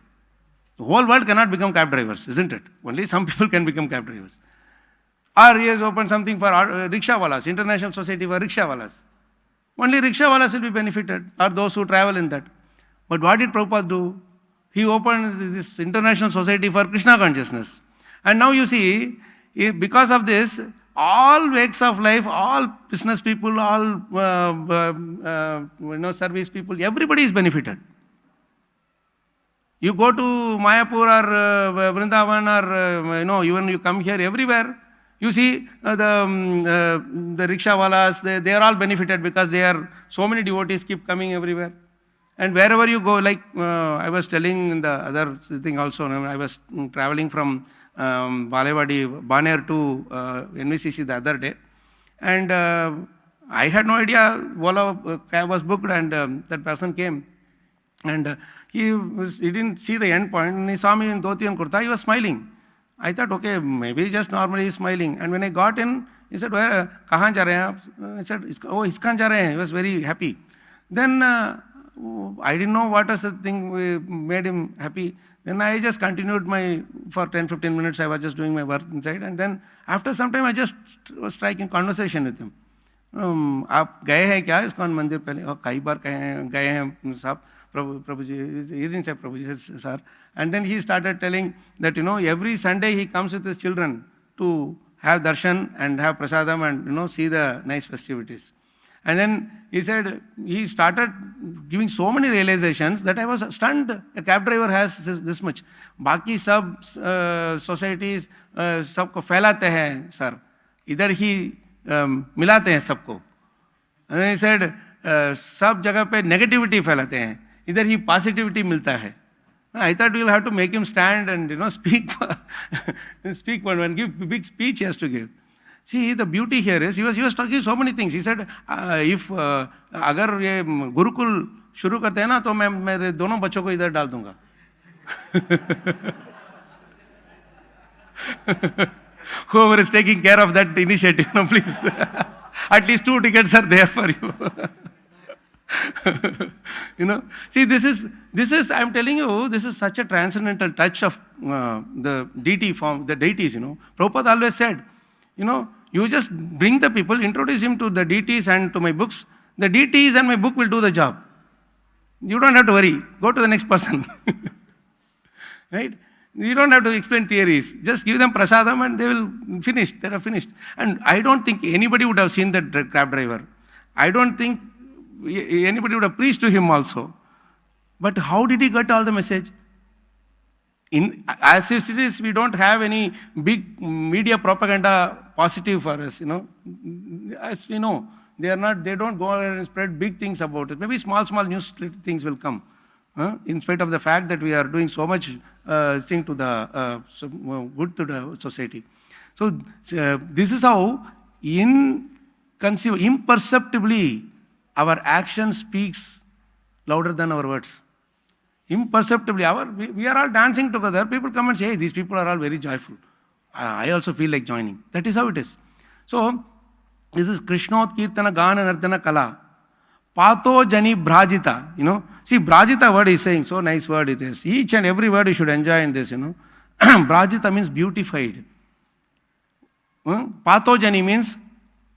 The whole world cannot become cab drivers, isn't it? Only some people can become cab drivers. Or he has opened something for rickshawalas, International Society for Rickshawalas. Only rickshawalas will be benefited, or those who travel in that. But what did Prabhupada do? He opened this International Society for Krishna Consciousness. And now you see, because of this, all wakes of life, all business people, all service people, everybody is benefited. You go to Mayapur or Vrindavan or even you come here, everywhere, you see the rickshawalas, they are all benefited because they are, so many devotees keep coming everywhere. And wherever you go, like I was telling in the other thing also, I was traveling from Balewadi, Baner to NVCC the other day. And I had no idea, Ola cab was booked and that person came. And he didn't see the end point and he saw me in dhoti and kurta, he was smiling. I thought, okay, maybe just normally he's smiling. And when I got in, he said, where, kahan ja rahe hain? I said, oh, ISKCON ja rahe hain. He was very happy. Then I didn't know what was the thing made him happy. Then I just continued for 10-15 minutes, I was just doing my work inside. And then after some time, I just was striking conversation with him. आप गए हैं क्या ISKCON मंदिर पहले? कई बार गए हैं साहब, Prabhu ji. He didn't say Prabhu ji, he said sir. And then he started telling that, every Sunday he comes with his children to have darshan and have prasadam and, see the nice festivities. And then he said, he started giving so many realizations that I was stunned. A cab driver has this much. बाकी सब societies सबको फैलाते हैं sir. इधर ही मिलाते हैं सबको. And then he said, सब जगह पे negativity फैलाते हैं. इधर ही positivity मिलता है. I thought we'll have to make him stand and speak and give big speech he has to give. See, the beauty here is he was talking so many things. He said, if अगर ये गुरुकुल शुरू करते हैं ना तो मैं मेरे दोनों बच्चों को इधर डाल दूंगा. Whoever is taking care of that initiative, please. At least 2 tickets are there for you. See, this is, I'm telling you, this is such a transcendental touch of the deity form, the deities, Prabhupada always said, you just bring the people, introduce him to the deities and to my books. The deities and my book will do the job. You don't have to worry. Go to the next person. Right? You don't have to explain theories. Just give them prasadam and they will finish. They are finished. And I don't think anybody would have seen that cab driver. I don't think anybody would have preached to him also. But how did he get all the message? As it is, we don't have any big media propaganda positive for us, As we know, they don't go and spread big things about it. Maybe small news things will come. In spite of the fact that we are doing so much thing to the good to the society. So this is how imperceptibly our action speaks louder than our words. Imperceptibly, we are all dancing together. People come and say, hey, these people are all very joyful. I also feel like joining. That is how it is. So, this is Krishnot Kirtana Gana Nardana Kala. Pato Jani Brajita. See, Brajita word is saying, so nice word it is. Each and every word you should enjoy in this, Brajita means beautified. Pato Jani means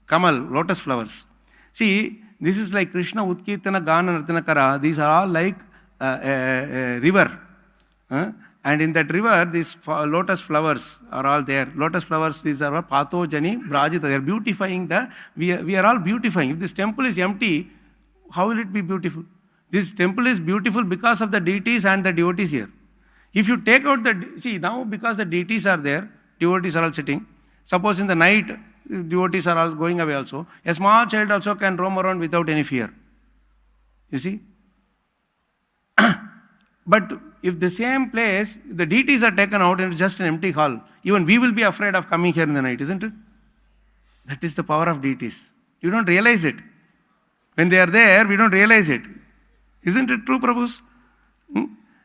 Kamal, lotus flowers. See, this is like Krishna Utkirtana Gana Nardana Kara. These are all like a river. And in that river, these lotus flowers are all there. Lotus flowers, these are Pato Jani Brajita. They are beautifying we are all beautifying. If this temple is empty, how will it be beautiful? This temple is beautiful because of the deities and the devotees here. If you take out see now because the deities are there, devotees are all sitting. Suppose in the night, devotees are all going away also. A small child also can roam around without any fear. You see? But if the same place, the deities are taken out and it's just an empty hall, even we will be afraid of coming here in the night, isn't it? That is the power of deities. You don't realize it. When they are there, we don't realize it. Isn't it true, Prabhus?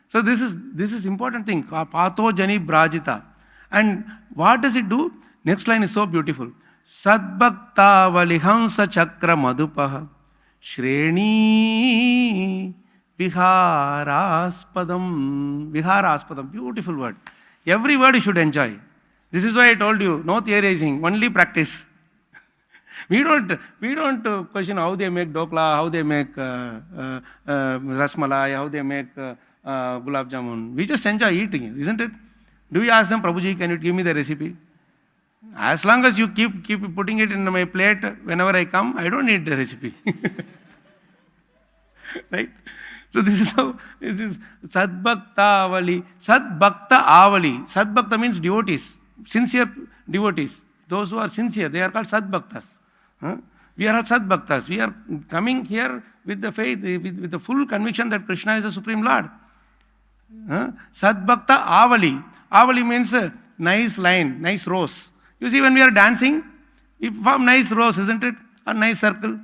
So this is important thing. Pato Jani Brajita. And what does it do? Next line is so beautiful. Sadbhakta Valihamsa Chakra Madhupaha Shreni Vihārāspadam. Vihārāspadam. Beautiful word. Every word you should enjoy. This is why I told you, no theorizing, only practice. We don't question how they make dokla, how they make rasmalai, how they make gulab jamun. We just enjoy eating it, isn't it? Do we ask them, Prabhuji, can you give me the recipe? As long as you keep putting it in my plate whenever I come, I don't need the recipe. Right? So this is how, this is Sadbhakta Avali. Sadbhakta Avali. Sadbhakta means devotees, sincere devotees. Those who are sincere, they are called Sadbhaktas. We are all Sadbhaktas. We are coming here with the faith, with the full conviction that Krishna is the Supreme Lord. Sadbhakta Avali. Avali means a nice line, nice rose. You see, when we are dancing, we form nice rose, isn't it? A nice circle.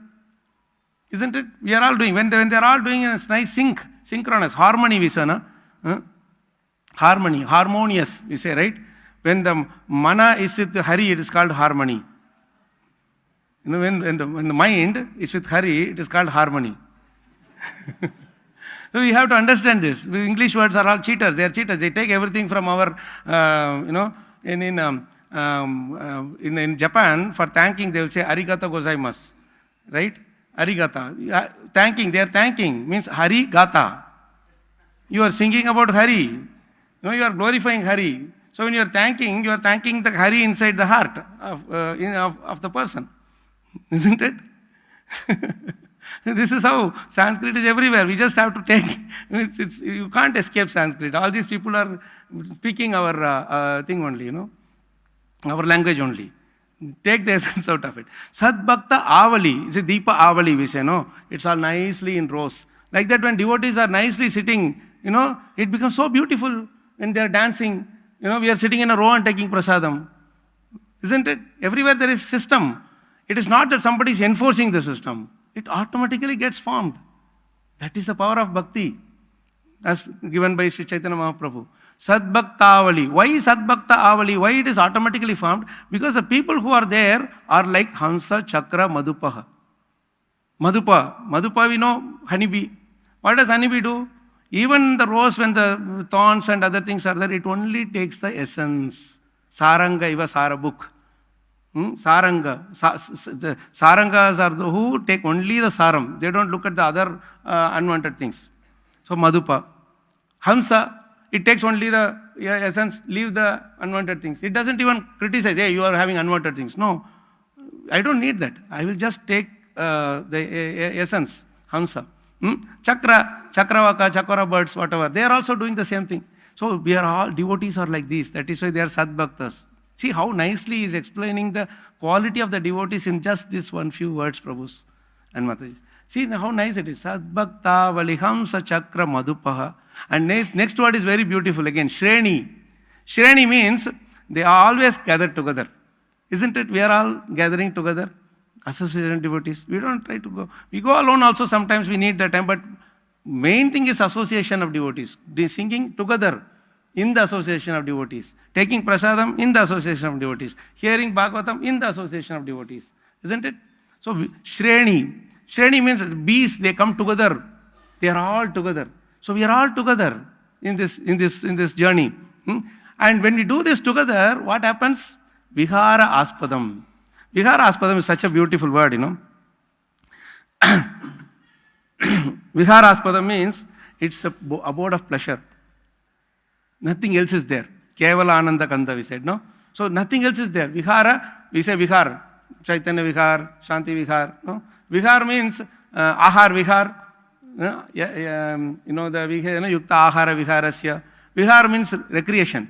Isn't it? We are all doing. When they are all doing a nice synchronous, harmony we say, na? Harmony, harmonious, we say, right? When the mana is with Hari, it is called harmony. When the mind is with Hari, it is called harmony. So we have to understand this. English words are all cheaters. They are cheaters. They take everything from our, in Japan, for thanking, they will say, Arigata gozaimasu. Right? Arigata. Thanking, they are thanking, means Harigata. You are singing about Hari. You are glorifying Hari. So when you are thanking the Hari inside the heart of the person. Isn't it? This is how Sanskrit is everywhere. We just have to take, you can't escape Sanskrit. All these people are speaking our thing only, our language only. Take the essence out of it. Sadbhakta Avali, it's a Deepa Avali, we say, no? It's all nicely in rows. Like that, when devotees are nicely sitting, it becomes so beautiful when they are dancing. We are sitting in a row and taking prasadam. Isn't it? Everywhere there is system. It is not that somebody is enforcing the system. It automatically gets formed. That is the power of bhakti, as given by Sri Chaitanya Mahaprabhu. Sadbhakta Avali. Why Sadbhakta Avali? Why it is automatically formed? Because the people who are there are like Hamsa, Chakra, Madhupaha. Madhupa we know, honeybee. What does honeybee do? Even the rose, when the thorns and other things are there, it only takes the essence. Saranga iva sarabuk. Saranga. Sarangas are the who take only the saram. They don't look at the other unwanted things. So Madhupa. Hamsa, it takes only the essence, leave the unwanted things. It doesn't even criticize, hey, you are having unwanted things. No, I don't need that. I will just take the essence, Hamsa. Chakravaka, Chakra birds, whatever. They are also doing the same thing. So we are all, devotees are like this. That is why they are Sadbhaktas. See how nicely he is explaining the quality of the devotees in just this one few words, Prabhus and Mataji. See how nice it is. Sadbhakta Valihamsa Chakra Madhupaha. And next word is very beautiful again. Shreni. Shreni means they are always gathered together. Isn't it? We are all gathering together. Association devotees. We don't try to go. We go alone also sometimes, we need that time. But main thing is association of devotees. They singing together in the association of devotees. Taking prasadam in the association of devotees. Hearing Bhagavatam in the association of devotees. Isn't it? So Shreni. Shreni means bees, they come together. They are all together. So we are all together in this journey. And when we do this together, what happens? Vihara Aspadam. Vihara Aspadam is such a beautiful word, Vihara Aspadam means it's a abode of pleasure. Nothing else is there. Kevala Ananda Kanda, we said, no? So nothing else is there. Vihara, we say Vihar. Chaitanya Vihar, Shanti Vihar, no? Vihar means Ahar Vihar. The Yukta Ahara Viharasya. Vihar means recreation.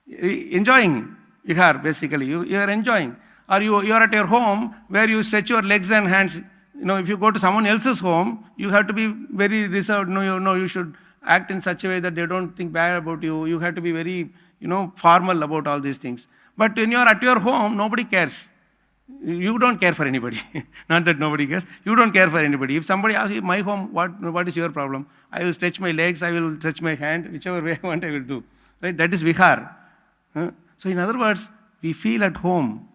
Enjoying Vihar, basically. You are enjoying. Or you are at your home where you stretch your legs and hands. If you go to someone else's home, you have to be very reserved. You should act in such a way that they don't think bad about you. You have to be very, formal about all these things. But when you are at your home, nobody cares. You don't care for anybody. Not that nobody cares. You don't care for anybody. If somebody asks you, my home, what is your problem? I will stretch my legs, I will stretch my hand, whichever way I want, I will do. Right? That is vihar. So in other words, we feel at home.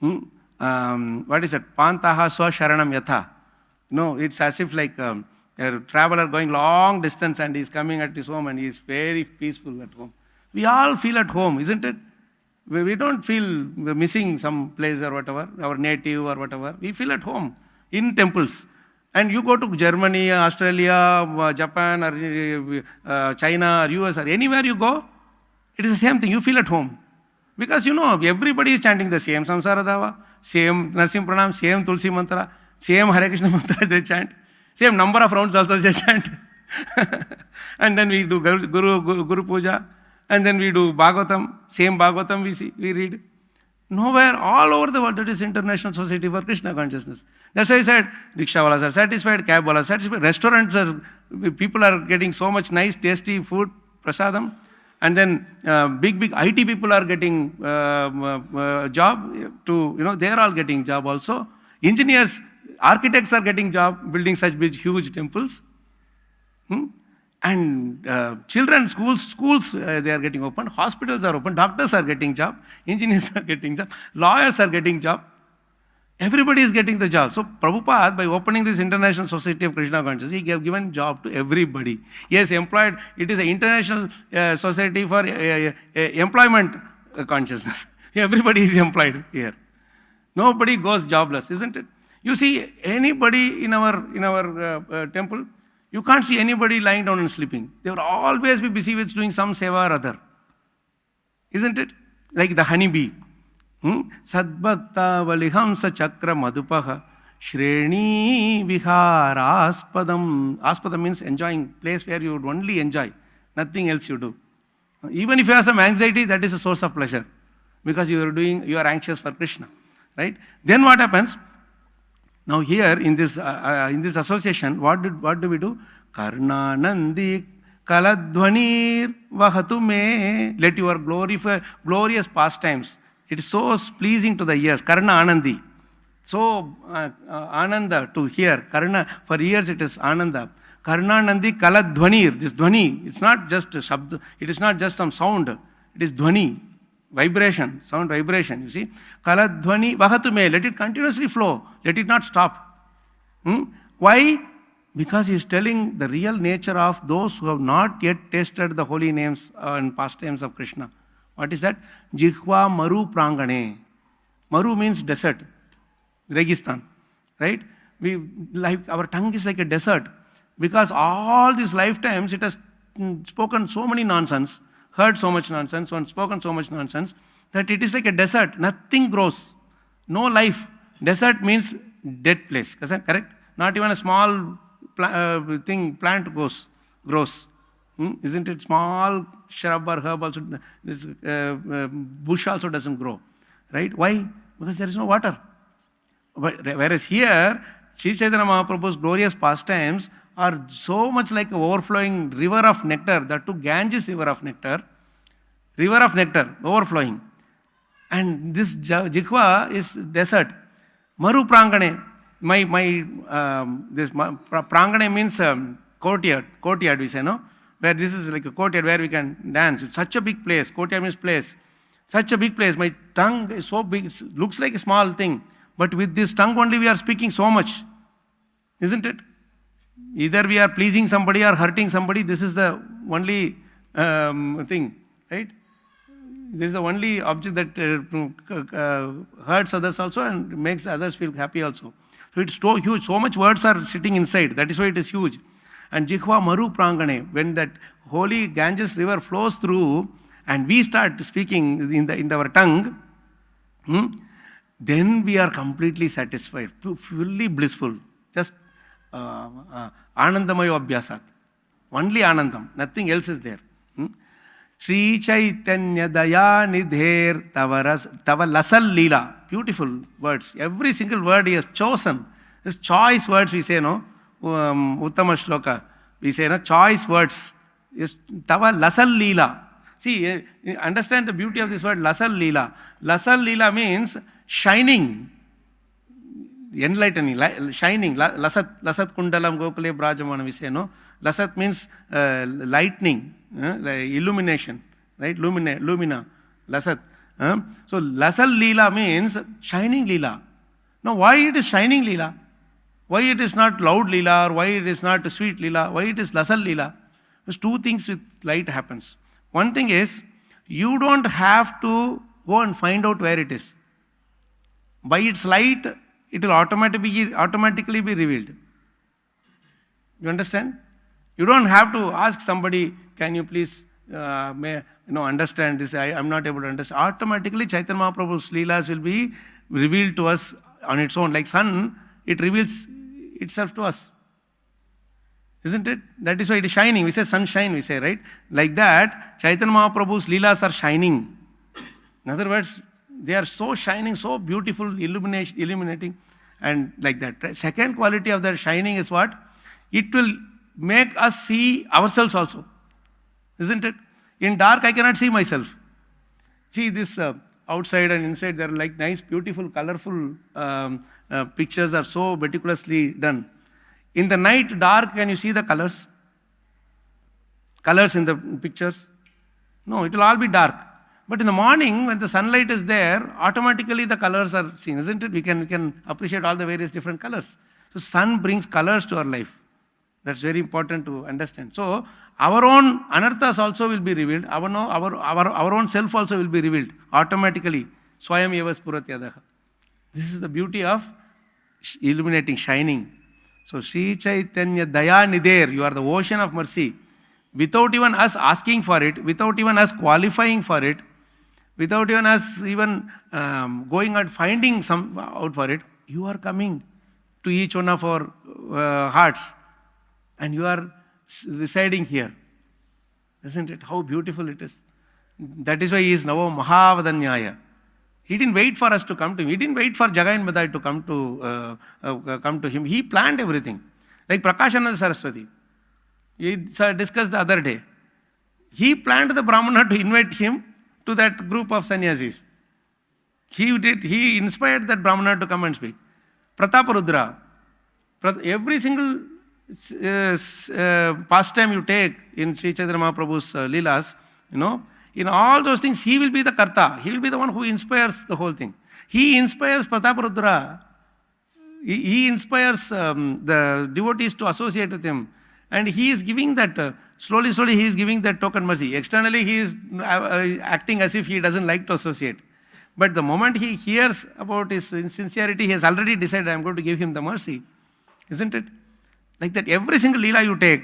What is it? Pantaha swa sharanam yatha. It's as if like a traveler going long distance and he's coming at his home and he is very peaceful at home. We all feel at home, isn't it? We don't feel we're missing some place or whatever, our native or whatever. We feel at home in temples. And you go to Germany, Australia, Japan, or China, or US, or anywhere you go, it is the same thing. You feel at home. Because everybody is chanting the same Samsara Dava, same Narsim Pranam, same Tulsi Mantra, same Hare Krishna Mantra they chant, same number of rounds also they chant. And then we do Guru Puja. And then we do Bhagavatam, same Bhagavatam we read. Nowhere, all over the world, that is International Society for Krishna Consciousness. That's why I said, rickshawalas are satisfied, cab walas are satisfied, restaurants people are getting so much nice, tasty food, prasadam. And then big IT people are getting job they are all getting job also. Engineers, architects are getting job, building such big, huge temples. And children, schools they are getting open, hospitals are open, doctors are getting job, engineers are getting job, lawyers are getting job. Everybody is getting the job. So Prabhupada, by opening this International Society of Krishna Consciousness, he gave given job to everybody. He has employed, it is an international society for employment consciousness. Everybody is employed here. Nobody goes jobless, isn't it? You see anybody in our temple, you can't see anybody lying down and sleeping. They will always be busy with doing some seva or other. Isn't it? Like the honeybee. Sadbhakta valihamsa chakra madhupaha shreni vihārāspadam. Aspadam means enjoying, place where you would only enjoy, nothing else you do. Even if you have some anxiety, that is a source of pleasure because you are anxious for Krishna, right? Then what happens? Now here in this association, what do we do? Karna nandi kaladhvanir vahatu me. Let your glorious pastimes. It is so pleasing to the ears. Karna Anandi. So Ananda to hear. Karna, for ears it is Ananda. Karna Nandi Kala Dhvanir. This Dhvani, it's not just a shabd, it is not just some sound. It is Dhvani. Vibration, sound vibration, you see. Kala Dhvani Vahatu me. Let it continuously flow. Let it not stop. Why? Because he is telling the real nature of those who have not yet tasted the holy names and pastimes of Krishna. What is that? Jihva maru prangane. Maru means desert, Registan, right? Our tongue is like a desert because all these lifetimes it has spoken so many nonsense, heard so much nonsense, and spoken so much nonsense that it is like a desert. Nothing grows, no life. Desert means dead place. Correct? Not even a small plant grows. Isn't it? Small shrub or herb also, this bush also doesn't grow, right? Why? Because there is no water. But whereas here, Sri Chaitanya Mahaprabhu's glorious pastimes are so much like an overflowing river of nectar, that too Ganges river of nectar, overflowing. And this Jihva is desert. Maru Prangane. This Prangane means courtyard we say, no? Where this is like a courtyard where we can dance. It's such a big place. Courtyard means place. Such a big place. My tongue is so big. It looks like a small thing. But with this tongue only we are speaking so much. Isn't it? Either we are pleasing somebody or hurting somebody. This is the only thing. Right? This is the only object that hurts others also and makes others feel happy also. So it's so huge. So much words are sitting inside. That is why it is huge. And Jihva Maru Prangane, when that holy Ganges river flows through and we start speaking in our tongue, then we are completely satisfied, fully blissful. Just Anandamayo Abhyasat. Only Anandam, nothing else is there. Sri Chaitanya Daya Nidher Tava Lasal Leela. Beautiful words. Every single word he has chosen. These choice words we say, no? Uttama Shloka. We say, no? Choice words. Tava Lasal Leela. See, understand the beauty of this word, Lasal Leela. Lasal Leela means shining, enlightening, shining. Lasat Kundalam Gopale Brajamana, we say, no? Lasat means lightning, illumination, right? Lumina, Lasat. So Lasal Leela means shining Leela. Now why it is shining Leela? Why it is not loud Leela, or why it is not sweet Leela? Why it is Lasal Leela? There's two things with light happens. One thing is, you don't have to go and find out where it is. By its light, it will automatically be revealed. You understand? You don't have to ask somebody, can you please understand this? I am not able to understand. Automatically, Chaitanya Mahaprabhu's Leelas will be revealed to us on its own. Like sun, it reveals itself to us. Isn't it? That is why it is shining. We say sunshine, we say, right? Like that, Chaitanya Mahaprabhu's Leelas are shining. In other words, they are so shining, so beautiful, illuminating, and like that. Second quality of that shining is what? It will make us see ourselves also. Isn't it? In dark, I cannot see myself. See this outside and inside, they are like nice, beautiful, colorful pictures are so meticulously done. In the night, dark, can you see the colors? Colors in the pictures? No, it will all be dark. But in the morning, when the sunlight is there, automatically the colors are seen, isn't it? We can appreciate all the various different colors. So sun brings colors to our life. That's very important to understand. So our own anarthas also will be revealed. Our own self also will be revealed automatically. Swayam eva spuratyadaha. This is the beauty of illuminating, shining. So Sri Chaitanya Daya Nider, you are the ocean of mercy. Without even us asking for it, without even us qualifying for it, without even us even going and finding some out for it, you are coming to each one of our hearts and you are residing here. Isn't it? How beautiful it is. That is why he is Navo Mahavadanyaya. He didn't wait for us to come to him. He didn't wait for Jagai and Madai to come to him. He planned everything. Like Prakashananda Saraswati. We discussed the other day. He planned the Brahmana to invite him to that group of sannyasis. He inspired that Brahmana to come and speak. Prataparudra. Every single pastime you take in Sri Chaitanya Mahaprabhu's Leelas, in all those things, he will be the Karta. He will be the one who inspires the whole thing. He inspires Prataparudra. He inspires the devotees to associate with him. And he is giving that, slowly he is giving that token mercy. Externally, he is acting as if he doesn't like to associate. But the moment he hears about his sincerity, he has already decided, I am going to give him the mercy. Isn't it? Like that, every single Leela you take,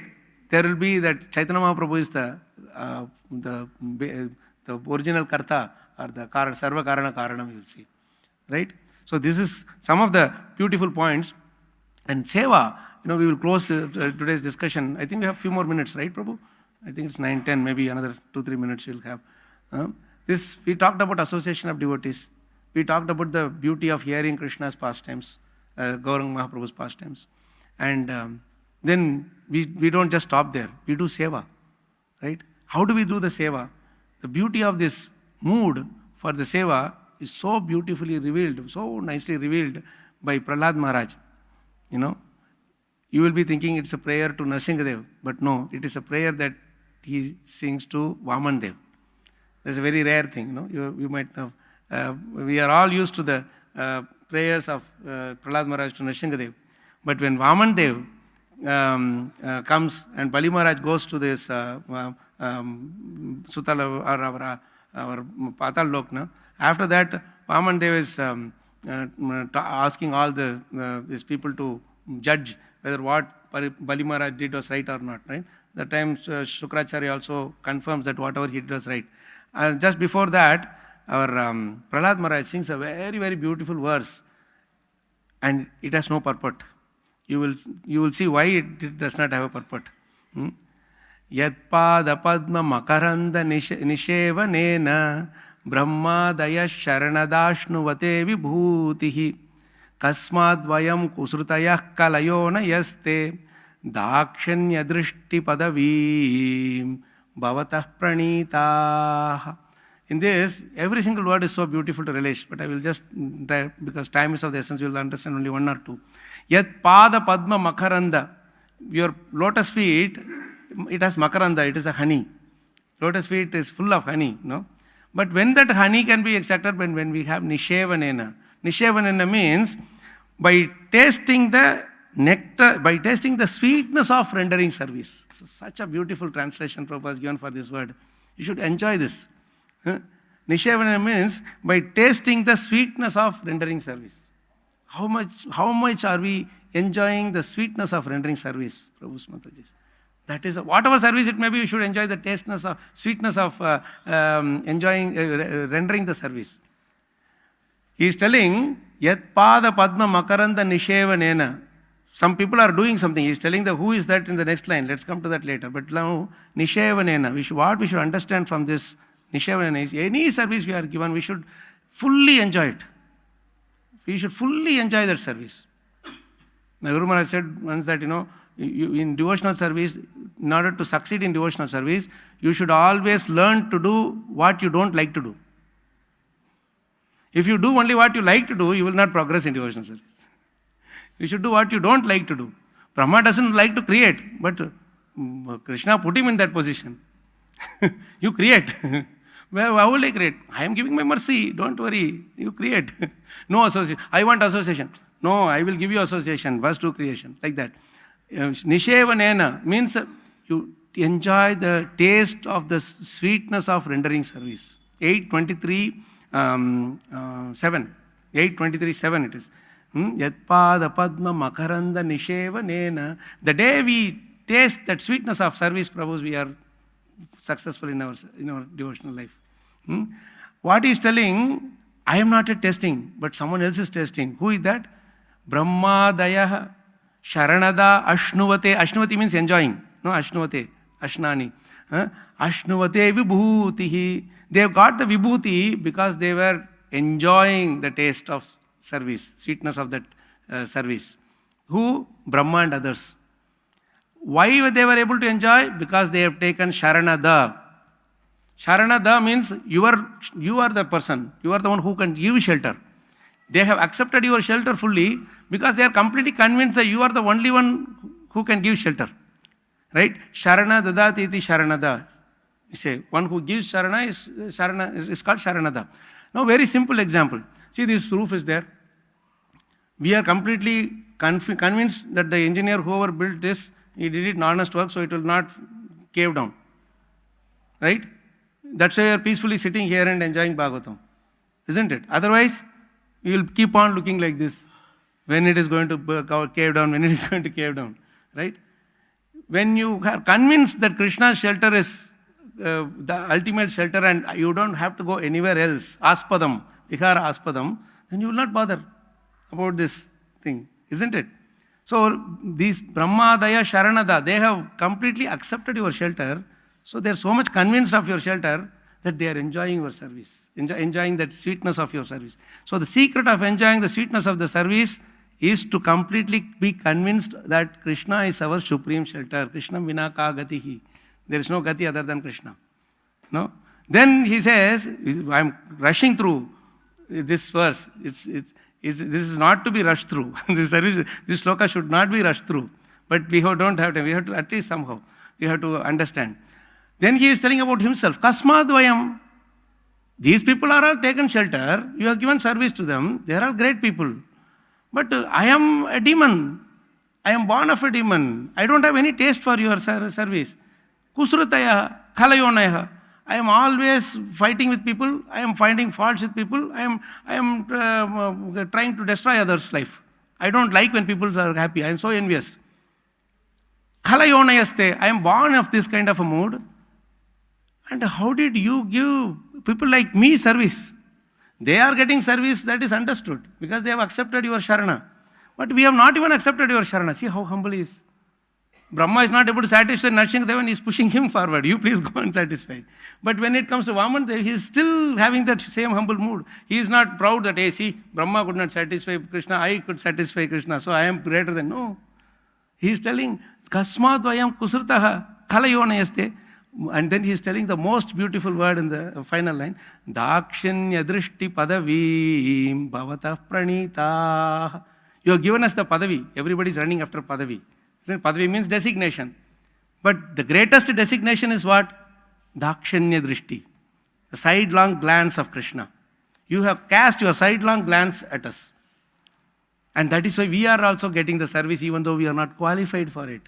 there will be that Chaitanya Mahaprabhu is the original Karta or the Sarva Karana Karanam, you will see. Right? So this is some of the beautiful points. And Seva, we will close today's discussion. I think we have a few more minutes, right, Prabhu? I think it's 9-10, maybe another 2-3 minutes we'll have. We talked about association of devotees. We talked about the beauty of hearing Krishna's pastimes, Gauranga Mahaprabhu's pastimes. And then we don't just stop there. We do Seva, right? How do we do the Seva? The beauty of this mood for the Seva is so beautifully revealed, so nicely revealed by Prahlad Maharaj. You will be thinking it's a prayer to Nrsimhadev, but no, it is a prayer that he sings to Vaman Dev. That's a very rare thing, you might have. We are all used to the prayers of Prahlad Maharaj to Nrsimhadev. But when Vaman Dev comes and Bali Maharaj goes to this Sutala or our Patal Lokna, after that Vaman Dev is asking all these people to judge whether what Bali Maharaj did was right or not, right? That time Shukracharya also confirms that whatever he did was right. Just before that, our Prahlad Maharaj sings a very, very beautiful verse, and it has no purport. You will see why it does not have a purport. Yat pada padma makaranda nishevanena brahmadaya sharanadashnuvate vibhutihi kasmad vayam kusrutayah kalayona yaste dakshanya drishti padavi bhavatah pranitah. In this, every single word is so beautiful to relish, but I will just, because time is of the essence, we will understand only one or two. Yat pada padma makaranda, your lotus feet, it has makaranda, it is a honey. Lotus feet is full of honey, But when that honey can be extracted, when we have nishevanena. Nishevanena means by tasting the nectar, by tasting the sweetness of rendering service. So such a beautiful translation Prabhupada has given for this word. You should enjoy this. Nishevanena means by tasting the sweetness of rendering service. How much are we enjoying the sweetness of rendering service, Prabhu's Mataji? That is, whatever service it may be, you should enjoy the sweetness of rendering the service. He is telling, Yat pada padma makaranda nishevanena. Some people are doing something. He is telling who is that in the next line. Let's come to that later. But now, nishevanena. What we should understand from this nishevanena is, any service we are given, we should fully enjoy it. We should fully enjoy that service. My Guru Maharaj said once that, in devotional service, in order to succeed in devotional service, you should always learn to do what you don't like to do. If you do only what you like to do, you will not progress in devotional service. You should do what you don't like to do. Brahma doesn't like to create, but Krishna put him in that position. You create. Well, how will I create? I am giving my mercy. Don't worry. You create. No association. I want association. No, I will give you association. First do creation. Like that. Nishevanena means you enjoy the taste of the sweetness of rendering service. 8.23.7. 8.23.7 it is. Yatpada Padma Makaranda Nishevanena. The day we taste that sweetness of service, Prabhus, we are successful in our devotional life. What he is telling, I am not a testing, but someone else is testing. Who is that? Brahmadaya Sharanada Ashnuvate. Ashnuvati means enjoying. No, Ashnuvate. Ashnani. Ashnuvate Vibhutihi. They have got the Vibhuti because they were enjoying the taste of service, sweetness of that service. Who? Brahma and others. Why they were able to enjoy? Because they have taken Sharanada. Sharanada means you are the person. You are the one who can give shelter. They have accepted your shelter fully because they are completely convinced that you are the only one who can give shelter. Right? Sharana dadati iti sharanada. You say, one who gives sharana is called sharanada. Now, very simple example. See, this roof is there. We are completely convinced that the engineer, whoever built this, he did it in honest work, so it will not cave down. Right? That's why you are peacefully sitting here and enjoying Bhagavatam. Isn't it? Otherwise, you will keep on looking like this. When it is going to cave down, when it is going to cave down. Right? When you are convinced that Krishna's shelter is the ultimate shelter and you don't have to go anywhere else, aspadam, vikara aspadam, then you will not bother about this thing. Isn't it? So, these Brahmadaya Sharanada, they have completely accepted your shelter. So, they are so much convinced of your shelter that they are enjoying your service, enjoying that sweetness of your service. So, the secret of enjoying the sweetness of the service is to completely be convinced that Krishna is our supreme shelter. Krishna vina ka gatihi. There is no gati other than Krishna. No? Then he says, I am rushing through this verse. This is not to be rushed through. This sloka should not be rushed through. But we don't have time. We have to, at least somehow, we have to understand. Then he is telling about himself. Kasmadvayam. These people are all taken shelter. You have given service to them. They are all great people. But I am a demon. I am born of a demon. I don't have any taste for your service. Kusrutaya, Kalayonaya. I am always fighting with people. I am finding faults with people. I am trying to destroy others' life. I don't like when people are happy. I am so envious. Kalayonayaste. I am born of this kind of a mood. And how did you give people like me service? They are getting service, that is understood, because they have accepted your Sharana. But we have not even accepted your Sharana. See how humble he is. Brahma is not able to satisfy Narsinghadevan, he is pushing him forward. You please go and satisfy. But when it comes to Vaman, he is still having that same humble mood. He is not proud that, hey, see, Brahma could not satisfy Krishna, I could satisfy Krishna, so I am greater than. No. He is telling, Kasmadvayam kusrtaha kalayonayaste. And then he is telling the most beautiful word in the final line. Dakshanya drishti padavi bhavata pranita. You have given us the padavi. Everybody is running after padavi. Padavi means designation. But the greatest designation is what? Dakshanya drishti. The sidelong glance of Krishna. You have cast your sidelong glance at us. And that is why we are also getting the service even though we are not qualified for it.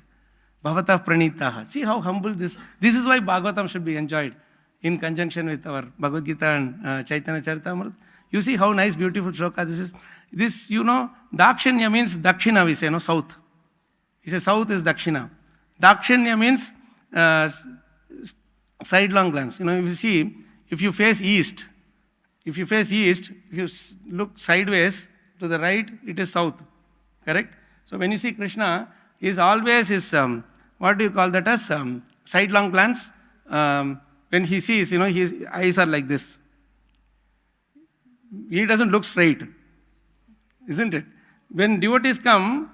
Bhavata pranitaha. See how humble this. This is why Bhagavatam should be enjoyed in conjunction with our Bhagavad Gita and Chaitanya Charitamrita. You see how nice, beautiful shloka this is. This, Dakshanya means Dakshina, we say, south. He says south is Dakshina. Dakshanya means sidelong glance. If you see, if you face east, if you look sideways to the right, it is south. Correct? So when you see Krishna, he is always his, what do you call that as? Sidelong glance. When he sees, his eyes are like this. He doesn't look straight. Isn't it? When devotees come,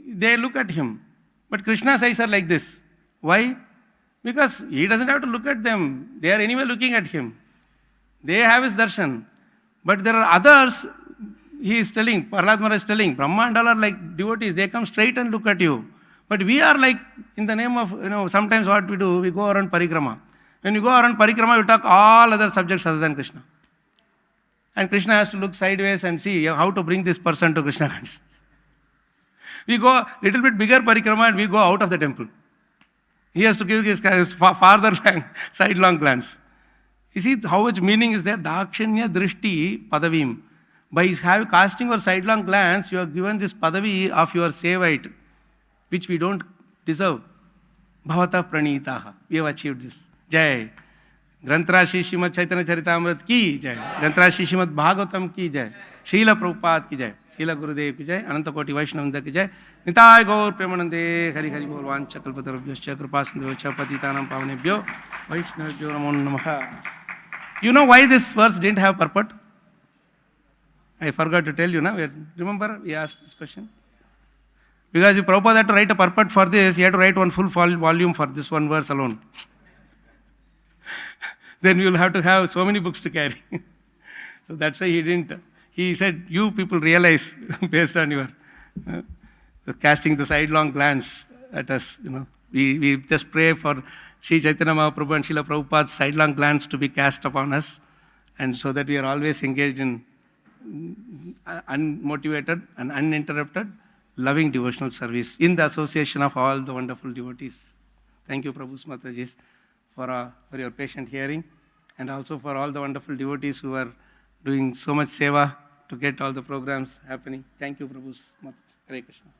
they look at him. But Krishna's eyes are like this. Why? Because he doesn't have to look at them. They are anyway looking at him. They have his darshan. But there are others, he is telling, Prahlad Maharaj is telling, Brahma and all are like devotees. They come straight and look at you. But we are like, in the name of, sometimes what we do, we go around parikrama. When you go around parikrama, you talk all other subjects other than Krishna. And Krishna has to look sideways and see how to bring this person to Krishna consciousness. We go little bit bigger parikrama and we go out of the temple. He has to give his farther sidelong glance. You see how much meaning is there? Dakshanya drishti padavim. By casting your sidelong glance, you are given this padavi of your Sevite, which we don't deserve. Bhavata pranitaha. We have achieved this. Jai. Granthrashi Srimad Chaitanya Charitamrita ki jai. Granthrashi Srimad Bhagavatam ki jai. Srila Prabhupada ki jai. Srila Gurudev ki jai. Anantakoti Vaishnavanda ki jai. Nitai Gaur Premanande Hari Hari Bol Vancha Kalpatarabhyascha Kripasindhyocha Patitanam Pavanebhyo Vaishnavabhyo Namo Namaha. You know why this verse didn't have purport? I forgot to tell you now. Remember we asked this question? Because if Prabhupada had to write a purport for this, he had to write one full volume for this one verse alone. Then we will have to have so many books to carry. So that's why he didn't. He said, you people realize based on your casting the sidelong glance at us. We just pray for Sri Chaitanya Mahaprabhu and Srila Prabhupada's sidelong glance to be cast upon us, and so that we are always engaged in unmotivated and uninterrupted loving devotional service in the association of all the wonderful devotees. Thank you, Prabhu Mataji, for your patient hearing, and also for all the wonderful devotees who are doing so much seva to get all the programs happening. Thank you, Prabhu Mataji. Hare Krishna.